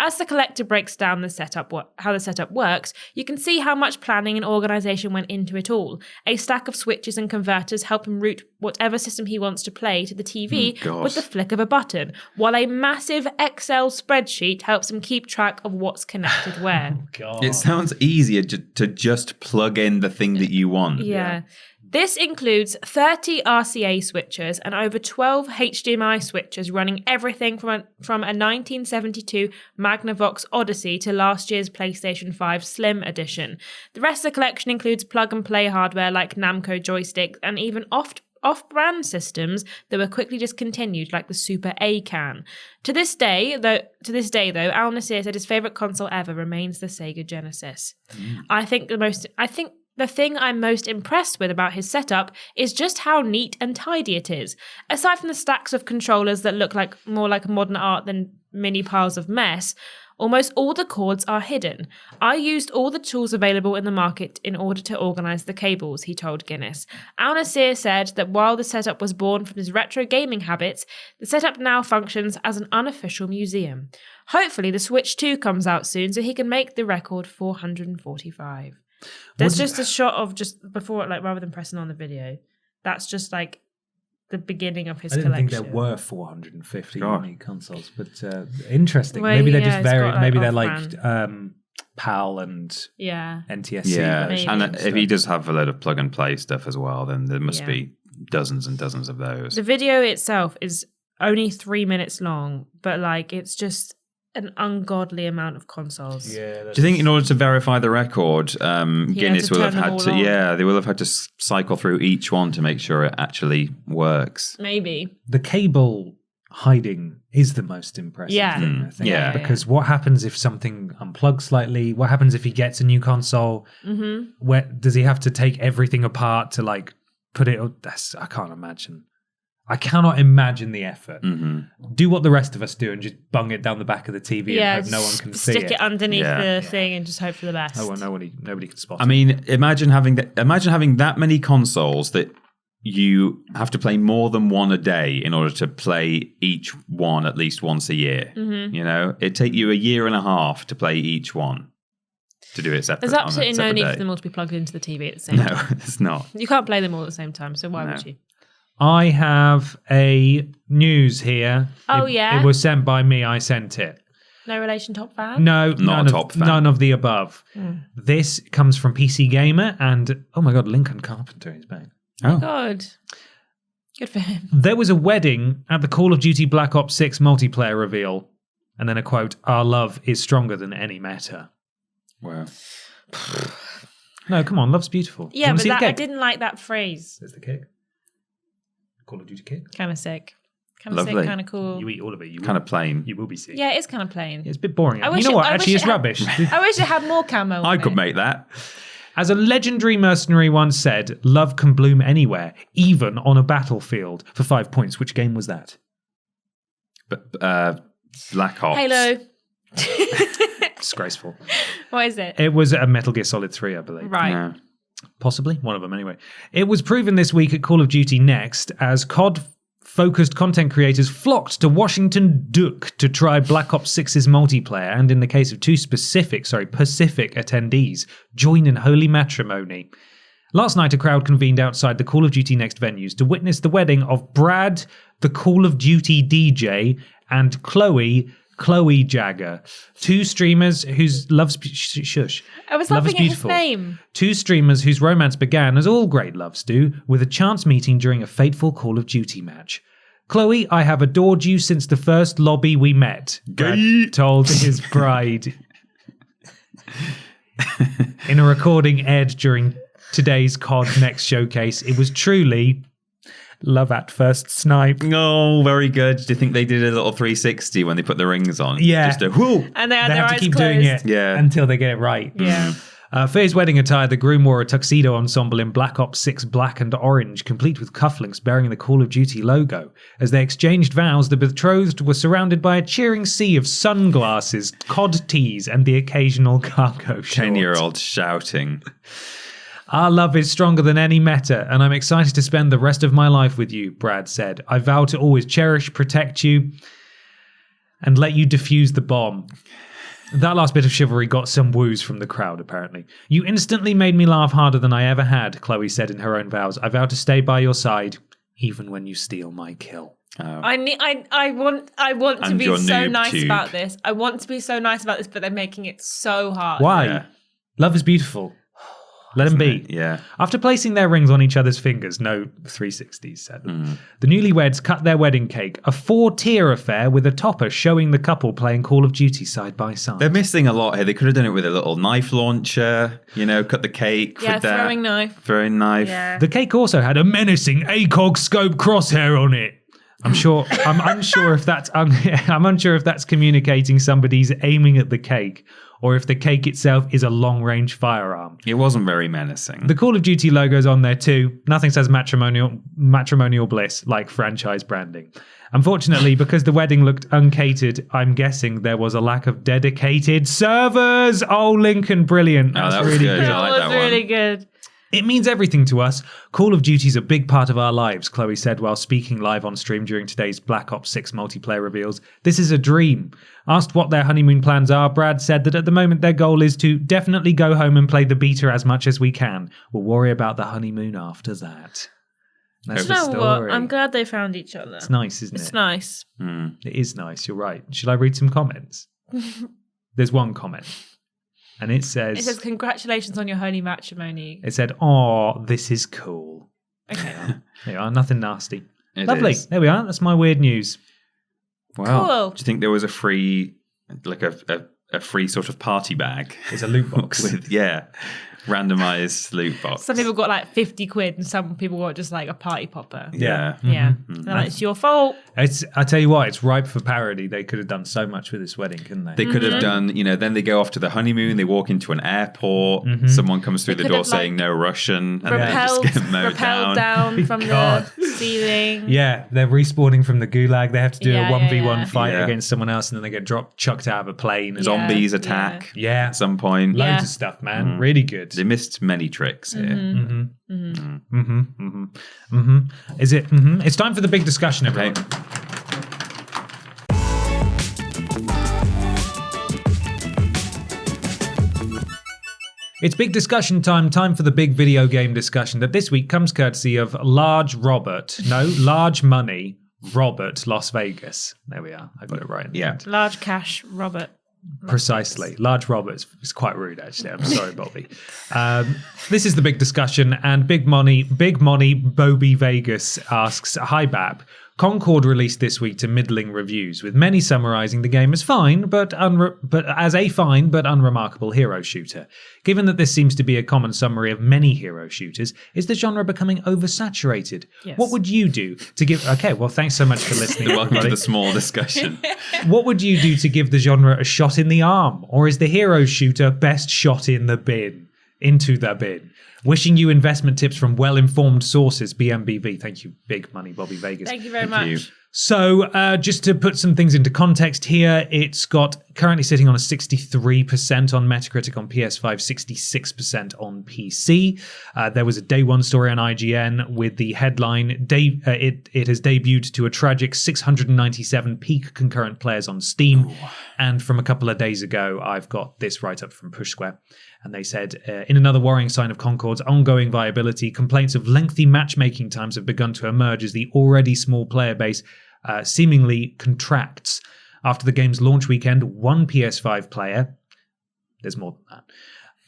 As the collector breaks down how the setup works, you can see how much planning and organisation went into it all. A stack of switches and converters help him route whatever system he wants to play to the TV with the flick of a button, while a massive Excel spreadsheet helps him keep track of what's connected where. God. It sounds easier to just plug in the thing that you want. Yeah. This includes 30 RCA switches and over 12 HDMI switches running everything from a 1972 Magnavox Odyssey to last year's PlayStation 5 Slim Edition. The rest of the collection includes plug-and-play hardware like Namco joysticks and even off-brand systems that were quickly discontinued, like the Super A-Can. To this day, though, Al Nassir said his favourite console ever remains the Sega Genesis. I think the thing I'm most impressed with about his setup is just how neat and tidy it is. Aside from the stacks of controllers that look more like modern art than mini piles of mess, almost all the cords are hidden. I used all the tools available in the market in order to organise the cables, he told Guinness. Al Nassir said that while the setup was born from his retro gaming habits, the setup now functions as an unofficial museum. Hopefully the Switch 2 comes out soon so he can make the record 445. There's just a shot of just before, like rather than pressing on the video. That's just like the beginning of his collection. I didn't think there were 450 unique consoles, but interesting. Well, maybe they're just very. got, Maybe they're off-brand. like PAL and NTSC. Yeah, Maybe. and if he does have a load of plug and play stuff as well, then there must be dozens and dozens of those. The video itself is only 3 minutes long, but like it's just an ungodly amount of consoles. Yeah. Do you think in order to verify the record, Guinness will have had to? Yeah, they will have had to cycle through each one to make sure it actually works. Maybe. The cable hiding is the most impressive thing, I think. Yeah. Because what happens if something unplugs slightly? What happens if he gets a new console? Mm-hmm. Where does he have to take everything apart to like put it? I can't imagine. I cannot imagine the effort. Mm-hmm. Do what the rest of us do and just bung it down the back of the TV and hope no one can see it. Stick it underneath the thing and just hope for the best. Oh, well, nobody can spot it. I mean, imagine having that many consoles that you have to play more than one a day in order to play each one at least once a year. Mm-hmm. You know, it'd take you a year and a half to play each one. To do it separately. There's absolutely no need for them all to be plugged into the TV at the same time. No, it's not. You can't play them all at the same time, so why would you? I have a news here. Oh, It was sent by me. I sent it. No relation top fan? No, Not a top fan. None of the above. This comes from PC Gamer and, oh my God, Lincoln Carpenter is back. Oh, God. Good for him. There was a wedding at the Call of Duty Black Ops 6 multiplayer reveal. And then a quote, "Our love is stronger than any meta." Wow. No, come on, love's beautiful. Yeah, but I I didn't like that phrase. There's the cake. Call of Duty cake. Kind of sick. Kind of sick, Lovely. kind of cool. You eat all of it. Kind of plain. You will be sick. Yeah, it's kind of plain. It's a bit boring. I You wish know it- what? I Actually, wish it's it had- rubbish. I wish it had more camo. I on could it. make that. As a legendary mercenary once said, love can bloom anywhere, even on a battlefield. For 5 points, which game was that? But Black Ops. Halo. Disgraceful. What is it? It was a Metal Gear Solid 3, I believe. Right. Yeah. Possibly. One of them, anyway. It was proven this week at Call of Duty Next as COD-focused content creators flocked to Washington Duke to try Black Ops 6's multiplayer, and in the case of two Pacific attendees, join in holy matrimony. Last night, a crowd convened outside the Call of Duty Next venues to witness the wedding of Brad, the Call of Duty DJ, and Chloe Jagger, two streamers whose love's I was love laughing is at his beautiful. name. Two streamers whose romance began, as all great loves do, with a chance meeting during a fateful Call of Duty match. Chloe, I have adored you since the first lobby we met, Brad told his bride. In a recording aired during today's COD Next showcase, it was truly love at first snipe. Oh, very good. Do you think they did a little 360 when they put the rings on? Yeah. Just a whoo. And they had They their have to eyes keep closed. doing it Yeah. until they get it right. Yeah. For his wedding attire, the groom wore a tuxedo ensemble in Black Ops 6 black and orange, complete with cufflinks bearing the Call of Duty logo. As they exchanged vows, the betrothed were surrounded by a cheering sea of sunglasses, COD tees, and the occasional cargo shorts. 10-year-old shouting. Our love is stronger than any meta, and I'm excited to spend the rest of my life with you, Brad said. I vow to always cherish, protect you, and let you defuse the bomb. That last bit of chivalry got some woos from the crowd, apparently. You instantly made me laugh harder than I ever had, Chloe said in her own vows. I vow to stay by your side, even when you steal my kill. I want to And be your so noob nice tube. about this. I want to be so nice about this, but they're making it so hard. Why? Yeah. Love is beautiful. Let him be. Yeah. After placing their rings on each other's fingers, no 360s said, the newlyweds cut their wedding cake, a 4-tier affair with a topper showing the couple playing Call of Duty side by side. They're missing a lot here. They could have done it with a little knife launcher, cut the cake Yeah, with that. throwing knife. Throwing knife. Yeah. The cake also had a menacing ACOG scope crosshair on it. I'm unsure if that's communicating somebody's aiming at the cake, or if the cake itself is a long-range firearm. It wasn't very menacing. The Call of Duty logo's on there too. Nothing says matrimonial bliss like franchise branding. Unfortunately, because the wedding looked uncatered, I'm guessing there was a lack of dedicated servers. Oh, Lincoln, brilliant. Oh, That's that was really good. good. I like That that was one. really good. It means everything to us. Call of Duty's a big part of our lives, Chloe said while speaking live on stream during today's Black Ops 6 multiplayer reveals. This is a dream. Asked what their honeymoon plans are, Brad said that at the moment their goal is to definitely go home and play the beta as much as we can. We'll worry about the honeymoon after that. That's You the know story. what? I'm glad they found each other. It's nice, isn't it? It's nice. It is nice, you're right. Should I read some comments? There's one comment. And it says, congratulations on your holy matrimony. it said, "Oh, this is cool." Okay. There you are, nothing nasty. It Lovely. is. There we are. That's my weird news. Wow. Cool. Do you think there was a free, like a free sort of party bag? It's a loot box. With, randomized loot box. Some people got like 50 quid and some people got just like a party popper. Yeah. Yeah. They're like, it's your fault. I tell you what, it's ripe for parody. They could have done so much with this wedding, couldn't they? They could have done, then they go off to the honeymoon, they walk into an airport, someone comes through They the could door have, like, saying no Russian, and they Repelled, just get mowed repelled down from God. the ceiling. Yeah, they're respawning from the gulag. They have to do Yeah, a 1v1 yeah. fight Yeah. against someone else, and then they get chucked out of a plane. And Zombies attack Yeah. at some point. Yeah. Loads of stuff, man. Really good. They missed many tricks here. Is it? It's time for the big discussion, everyone. Okay. It's big discussion time. Time for the big video game discussion that this week comes courtesy of Large Money Robert Las Vegas. There we are. I got it right. In the Yeah. end. Large cash, Robert. Precisely. Large Roberts is quite rude, actually. I'm sorry, Bobby. This is the big discussion, and Big Money Bobby Vegas asks, "Hi, Bab. Concord released this week to middling reviews, with many summarising the game as fine, but as a fine but unremarkable hero shooter. Given that this seems to be a common summary of many hero shooters, is the genre becoming oversaturated? Yes. What would you do to give?" Okay, well, thanks so much for listening. Welcome to everybody. the small discussion. What would you do to give the genre a shot in the arm? Or is the hero shooter best shot in the bin? Into the bin. Wishing you investment tips from well-informed sources, BMBV. Thank you, Big Money Bobby Vegas. Thank you very Thank much. you. So just to put some things into context here, it's got currently sitting on a 63% on Metacritic on PS5, 66% on PC. There was a day one story on IGN with the headline, it has debuted to a tragic 697 peak concurrent players on Steam. Ooh. And from a couple of days ago, I've got this write-up from Push Square. And they said, in another worrying sign of Concord's ongoing viability, complaints of lengthy matchmaking times have begun to emerge as the already small player base seemingly contracts. After the game's launch weekend, one PS5 player, there's more than that,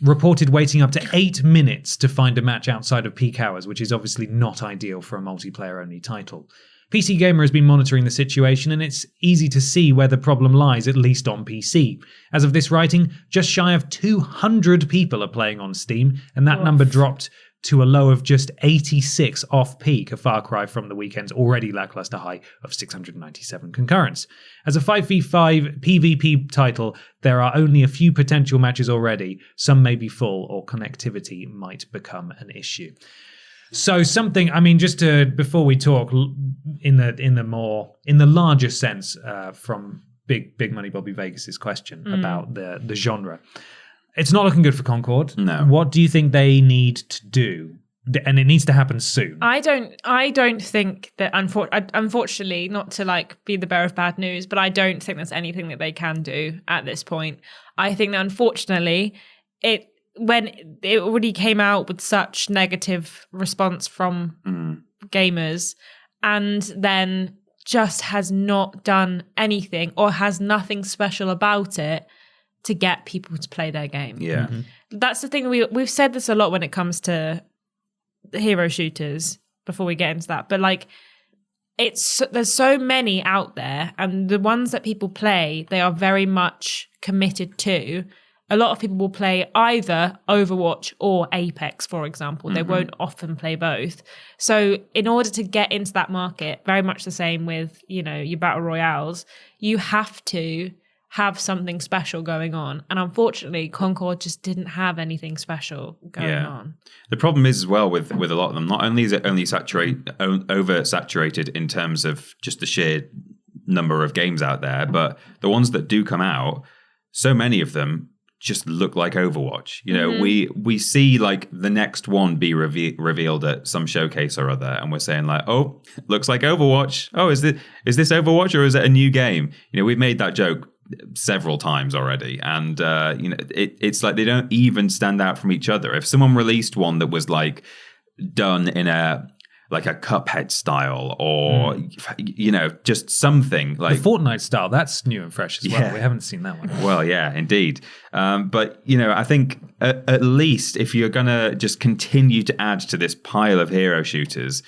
reported waiting up to 8 minutes to find a match outside of peak hours, which is obviously not ideal for a multiplayer-only title. PC Gamer has been monitoring the situation, and it's easy to see where the problem lies, at least on PC. As of this writing, just shy of 200 people are playing on Steam, and that number dropped to a low of just 86 off-peak, a far cry from the weekend's already lackluster high of 697 concurrents. As a 5v5 PvP title, there are only a few potential matches already. Some may be full, or connectivity might become an issue. So something, I mean, just to, before we talk in the larger sense from Big Money Bobby Vegas's question about the genre, it's not looking good for Concord. No. What do you think they need to do and it needs to happen soon. I don't think that, unfortunately, not to like be the bearer of bad news, but I don't think there's anything that they can do at this point. I think that unfortunately, when it already came out with such negative response from gamers, and then just has not done anything or has nothing special about it to get people to play their game. Yeah. That's the thing. We've said this a lot when it comes to hero shooters before we get into that, but like there's so many out there, and the ones that people play, they are very much committed to. A lot of people will play either Overwatch or Apex, for example. They won't often play both. So in order to get into that market, very much the same with, your battle royales, you have to have something special going on. And unfortunately, Concord just didn't have anything special going on. The problem is as well with a lot of them, not only is it only oversaturated in terms of just the sheer number of games out there, but the ones that do come out, so many of them just look like Overwatch. We see like the next one be revealed at some showcase or other, and we're saying like, oh, looks like Overwatch. Oh, is this Overwatch or is it a new game? We've made that joke several times already, and it's like they don't even stand out from each other. If someone released one that was like done in a Cuphead style, or just something like the Fortnite style, that's new and fresh as well. We haven't seen that one. Well, yeah, indeed. But I think at least if you're gonna just continue to add to this pile of hero shooters,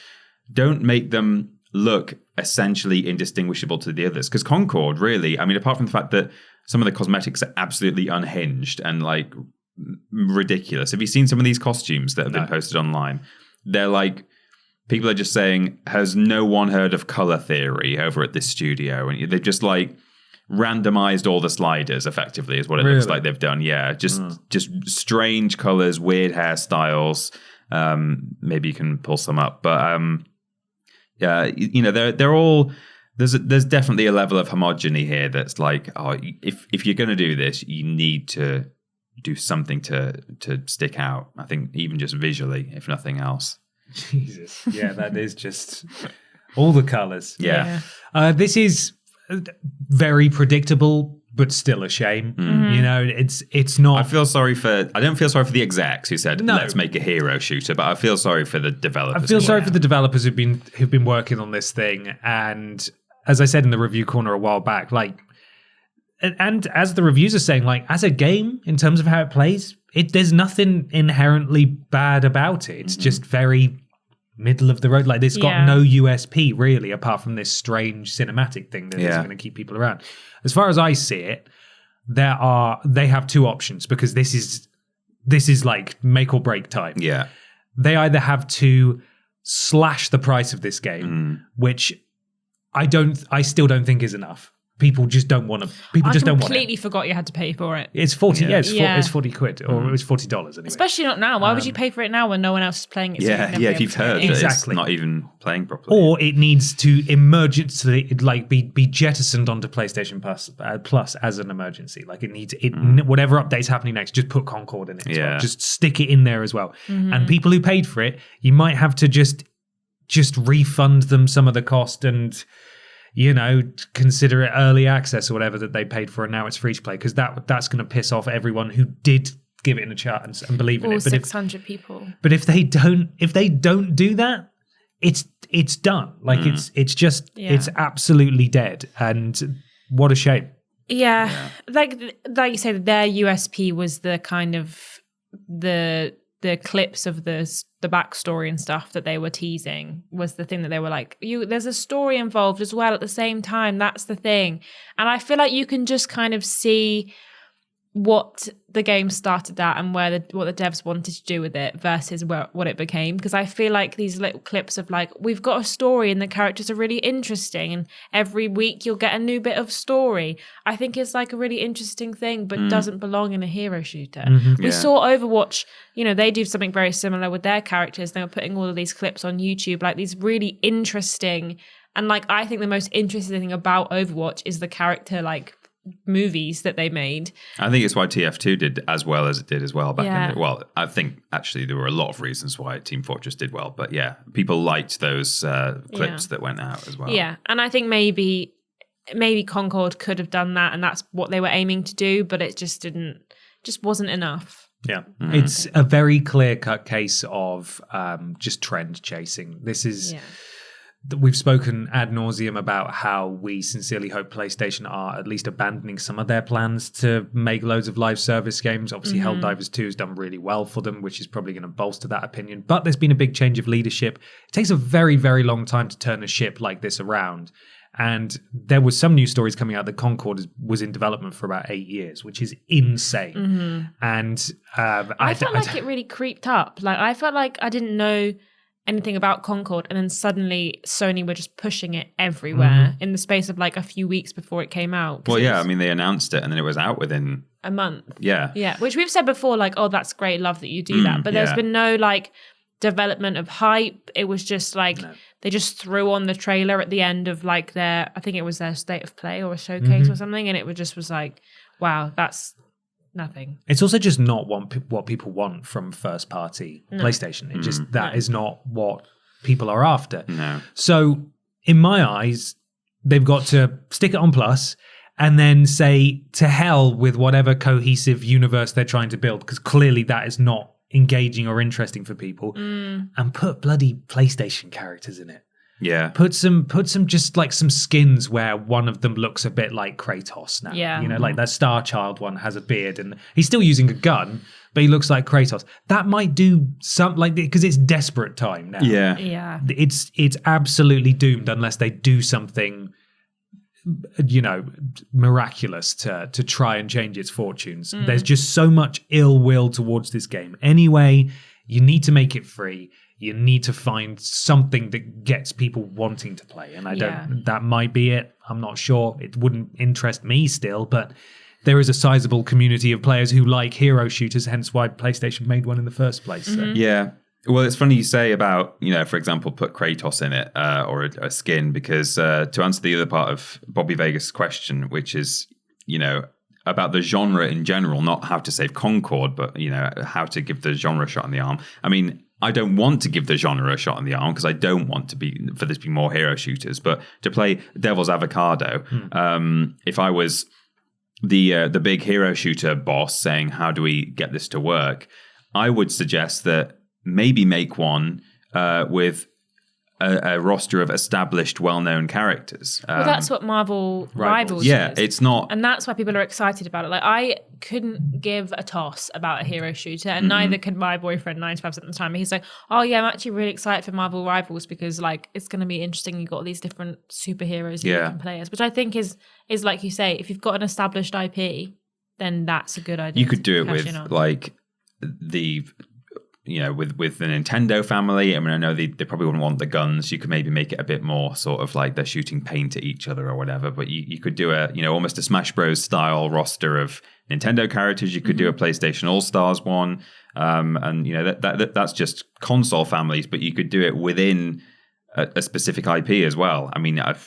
don't make them look essentially indistinguishable to the others. Because Concord, really, I mean, apart from the fact that some of the cosmetics are absolutely unhinged and like ridiculous. Have you seen some of these costumes that have been posted online? They're like, people are just saying, has no one heard of color theory over at this studio? And they've just like randomized all the sliders effectively is what it looks like they've done. Yeah, just strange colors, weird hairstyles. Maybe you can pull some up. But they're all, there's definitely a level of homogeny here that's like, oh, if you're going to do this, you need to do something to stick out. I think even just visually, if nothing else. Jesus. Yeah, that is just all the colors. Yeah. This is very predictable, but still a shame. It's not. I don't feel sorry for the execs who said, let's make a hero shooter, but I feel sorry for the developers. I feel sorry for the developers who've been working on this thing. And as I said in the review corner a while back, like, and as the reviews are saying, like, as a game, in terms of how it plays, there's nothing inherently bad about it. It's just very middle of the road. Like, it's got no USP really, apart from this strange cinematic thing that is going to keep people around. As far as I see it, they have two options, because this is like make or break time. Yeah, they either have to slash the price of this game, which I still don't think is enough. People just don't want to. People just don't want it. I completely forgot you had to pay for it. It's 40. Yeah, it's 40 quid, or it was $40 anyway. Especially not now. Why would you pay for it now when no one else is playing it? If you've heard that it's not even playing properly, or it needs to emergency, like be jettisoned onto PlayStation Plus as an emergency. Like it needs whatever update's happening next, just put Concord in it. As well. Just stick it in there as well. And people who paid for it, you might have to just refund them some of the cost and, consider it early access or whatever that they paid for, and now it's free to play, because that's going to piss off everyone who did give it a chance and believe in it. But 600 people. But if they don't do that, it's done. Like it's just it's absolutely dead, and what a shame. Yeah. Like you said, their USP was the kind of the clips of the backstory and stuff that they were teasing was the thing that they were like, there's a story involved as well at the same time. That's the thing. And I feel like you can just kind of see what the game started at and what the devs wanted to do with it versus what it became. Because I feel like these little clips of like, we've got a story and the characters are really interesting, and every week you'll get a new bit of story. I think it's like a really interesting thing, but doesn't belong in a hero shooter. We saw Overwatch, they do something very similar with their characters. They were putting all of these clips on YouTube, like these really interesting. And like, I think the most interesting thing about Overwatch is the character like movies that they made. I think it's why TF2 did as well as it did as well back Yeah. in the, well, I think actually there were a lot of reasons why Team Fortress did well, but yeah, people liked those clips that went out as well. Yeah, and I think maybe Concord could have done that, and that's what they were aiming to do, but it just wasn't enough. Yeah. It's a very clear-cut case of just trend chasing. This is... Yeah. We've spoken ad nauseum about how we sincerely hope PlayStation are at least abandoning some of their plans to make loads of live service games. Obviously, Helldivers 2 has done really well for them, which is probably going to bolster that opinion. But there's been a big change of leadership. It takes a very, very long time to turn a ship like this around. And there was some news stories coming out that Concord was in development for about 8 years, which is insane. And I felt like it really creeped up. Like I felt like I didn't know anything about Concord, and then suddenly Sony were just pushing it everywhere in the space of like a few weeks before it came out. Well, yeah, I mean, they announced it and then it was out within a month. Yeah. Yeah, which we've said before, like, oh, that's great, love that you do that. But there's been no like development of hype. It was just like they just threw on the trailer at the end of like I think it was their state of play or a showcase or something, and it was like, wow, that's nothing. It's also just not what people want from first party PlayStation. It just is not what people are after. No. So in my eyes, they've got to stick it on Plus and then say to hell with whatever cohesive universe they're trying to build, because clearly that is not engaging or interesting for people, and put bloody PlayStation characters in it. Yeah. Put some just like some skins where one of them looks a bit like Kratos now. Yeah. You know, like that Star Child one has a beard and he's still using a gun, but he looks like Kratos. That might do something like, because it's desperate time now. Yeah. Yeah. It's absolutely doomed unless they do something, you know, miraculous to try and change its fortunes. There's just so much ill will towards this game. Anyway, you need to make it free. You need to find something that gets people wanting to play. And that might be it. I'm not sure. It wouldn't interest me still, but there is a sizable community of players who like hero shooters, hence why PlayStation made one in the first place. So. Yeah. Well, it's funny you say about, you know, for example, put Kratos in it or a skin, because to answer the other part of Bobby Vegas' question, which is, you know, about the genre in general, not how to save Concord, but, you know, how to give the genre a shot in the arm. I mean, I don't want to give the genre a shot in the arm because I don't want for this to be more hero shooters, but to play devil's avocado, if I was the big hero shooter boss saying, how do we get this to work? I would suggest that maybe make one with a roster of established, well-known characters. Well, that's what Marvel Rivals yeah, is. it's not... And that's why people are excited about it. Like, I couldn't give a toss about a hero shooter, and neither could my boyfriend 95% of the time. He's like, oh, yeah, I'm actually really excited for Marvel Rivals because, like, it's going to be interesting. You've got all these different superheroes that you can play as, which I think is like you say, if you've got an established IP, then that's a good idea. You could do it with, like, the... You know, with the Nintendo family, I mean, I know they probably wouldn't want the guns. You could maybe make it a bit more sort of like they're shooting paint at each other or whatever. But you could do almost a Smash Bros. Style roster of Nintendo characters. You could do a PlayStation All-Stars one. And, you know, that's just console families, but you could do it within a specific IP as well. I mean, I'm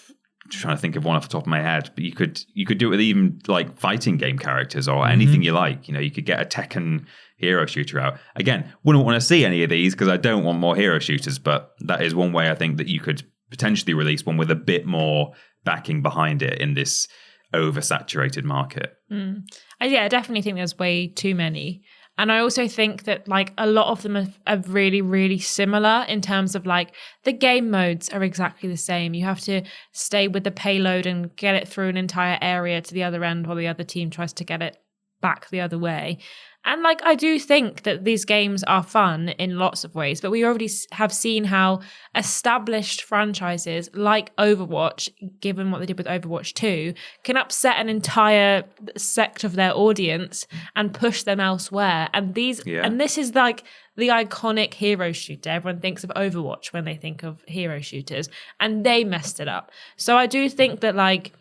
trying to think of one off the top of my head, but you could do it with even like fighting game characters or anything you like. You know, you could get a Tekken hero shooter out. Again, wouldn't want to see any of these because I don't want more hero shooters, but that is one way I think that you could potentially release one with a bit more backing behind it in this oversaturated market. I definitely think there's way too many. And I also think that like a lot of them are really, really similar in terms of like the game modes are exactly the same. You have to stay with the payload and get it through an entire area to the other end while the other team tries to get it back the other way. And like, I do think that these games are fun in lots of ways, but we already have seen how established franchises like Overwatch, given what they did with Overwatch 2, can upset an entire sect of their audience and push them elsewhere. And this is like the iconic hero shooter. Everyone thinks of Overwatch when they think of hero shooters, and they messed it up. So I do think that, like,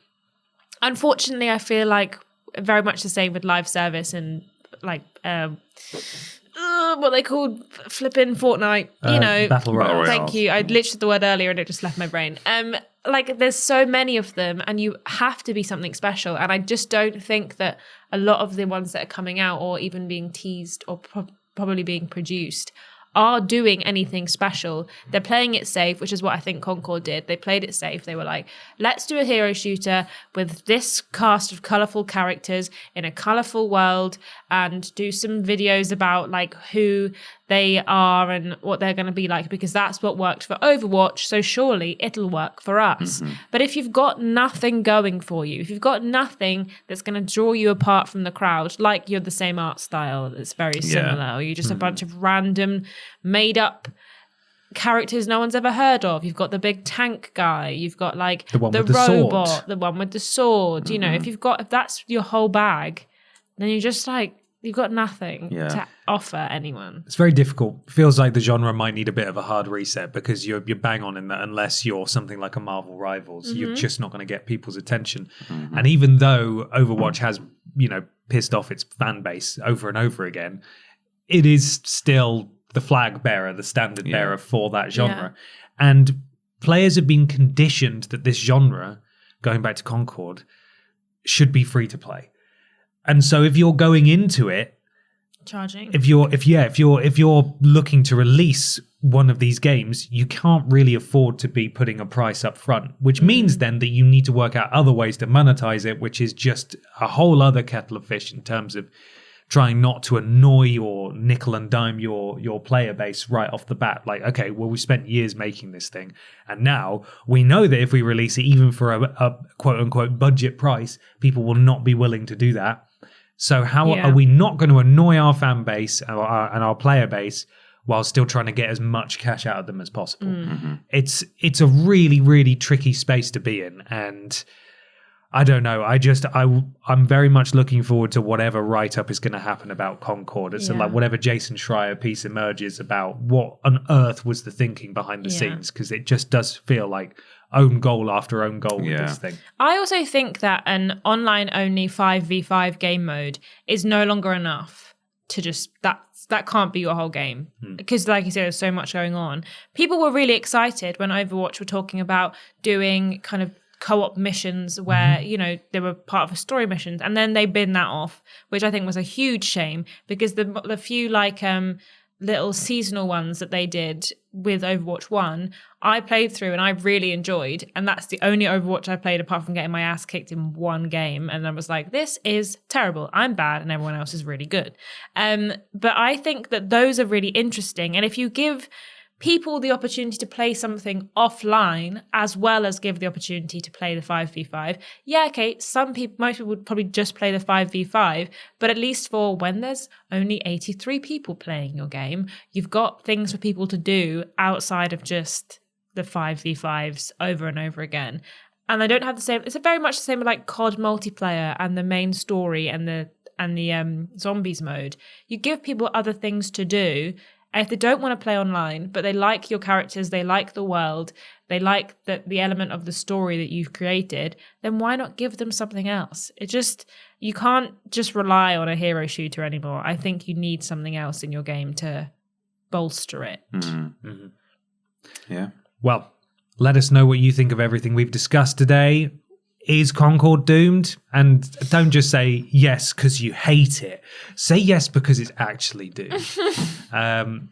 unfortunately, I feel like very much the same with live service and like what they called flipping Fortnite, you know, Battle Royale. Thank you. I literally said the word earlier and it just left my brain. like there's so many of them and you have to be something special. And I just don't think that a lot of the ones that are coming out or even being teased or probably being produced are doing anything special. They're playing it safe, which is what I think Concord did. They played it safe. They were like, let's do a hero shooter with this cast of colourful characters in a colourful world and do some videos about like who they are and what they're going to be like, because that's what worked for Overwatch, so surely it'll work for us. But if you've got nothing going for you, if you've got nothing that's going to draw you apart from the crowd, like you're the same art style that's very similar, or you're just a bunch of random made up characters no one's ever heard of. You've got the big tank guy, you've got like the robot, sword. The one with the sword. You know, if that's your whole bag, then you're just like, you've got nothing to offer anyone. It's very difficult. Feels like the genre might need a bit of a hard reset, because you're bang on in that unless you're something like a Marvel Rivals, you're just not going to get people's attention. And even though Overwatch has, pissed off its fan base over and over again, it is still the flag bearer, the standard bearer for that genre. And players have been conditioned that this genre, going back to Concord, should be free to play. And so if you're going into it charging, if you're looking to release one of these games, you can't really afford to be putting a price up front, which means then that you need to work out other ways to monetize it, which is just a whole other kettle of fish in terms of trying not to annoy or nickel and dime your player base right off the bat. Like, okay, well, we spent years making this thing, and now we know that if we release it, even for a quote unquote budget price, people will not be willing to do that. So how are we not going to annoy our fan base and our player base while still trying to get as much cash out of them as possible? It's a really, really tricky space to be in, and I don't know. I'm very much looking forward to whatever write-up is going to happen about Concord. It's like whatever Jason Schreier piece emerges about what on earth was the thinking behind the scenes, because it just does feel like own goal after own goal with this thing. I also think that an online-only 5v5 game mode is no longer enough to just... That can't be your whole game. Because like you said, there's so much going on. People were really excited when Overwatch were talking about doing kind of co-op missions where, they were part of a story missions, and then they bin that off, which I think was a huge shame, because the few like little seasonal ones that they did with Overwatch 1, I played through and I really enjoyed, and that's the only Overwatch I played apart from getting my ass kicked in one game, and I was like, this is terrible, I'm bad and everyone else is really good. But I think that those are really interesting, and if you give people the opportunity to play something offline as well as give the opportunity to play the 5v5. Yeah, okay, most people would probably just play the 5v5, but at least for when there's only 83 people playing your game, you've got things for people to do outside of just the 5v5s over and over again. And they don't have the same, it's very much the same with like COD multiplayer and the main story and the zombies mode. You give people other things to do. And if they don't want to play online, but they like your characters, they like the world, they like the element of the story that you've created, then why not give them something else? You can't just rely on a hero shooter anymore. I think you need something else in your game to bolster it. Yeah. Well, let us know what you think of everything we've discussed today. Is Concord doomed? And don't just say yes because you hate it. Say yes because it's actually doomed.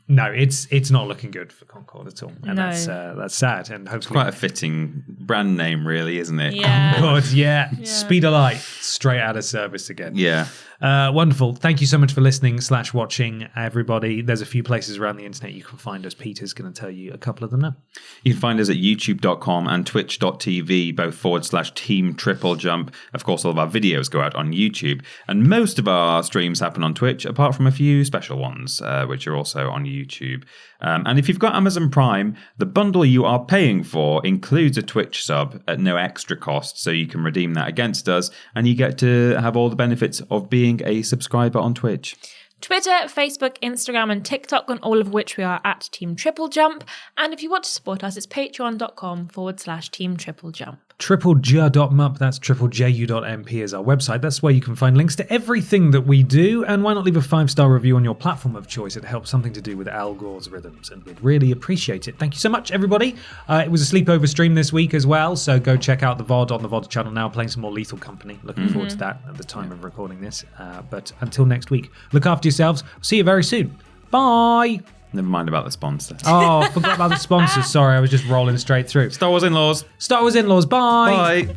No, it's not looking good for Concord at all, and that's sad. And hopefully, it's quite a fitting brand name, really, isn't it? Yeah. Concord, yeah. Speed of light, straight out of service again. Yeah. Wonderful. Thank you so much for listening / watching, everybody. There's a few places around the internet you can find us. Peter's going to tell you a couple of them now. You can find us at youtube.com and twitch.tv, both /Team TripleJump. Of course, all of our videos go out on YouTube, and most of our streams happen on Twitch, apart from a few special ones, which are also on YouTube. And if you've got Amazon Prime, the bundle you are paying for includes a Twitch sub at no extra cost, so you can redeem that against us, and you get to have all the benefits of being a subscriber on Twitch. Twitter, Facebook, Instagram, and TikTok, on all of which we are at Team TripleJump. And if you want to support us, it's patreon.com /Team TripleJump. TripleJ.mup, that's TripleJU.mp is our website. That's where you can find links to everything that we do. And why not leave a 5-star review on your platform of choice? It helps something to do with Al Gore's rhythms, and we'd really appreciate it. Thank you so much, everybody. It was a sleepover stream this week as well, so go check out the VOD on the VOD channel now, playing some more Lethal Company. Looking forward to that at the time of recording this. But until next week, look after yourselves. See you very soon. Bye. Never mind about the sponsor. Oh, forgot about the sponsors. Sorry, I was just rolling straight through. Star Wars In-Laws. Star Wars In-Laws. Bye. Bye.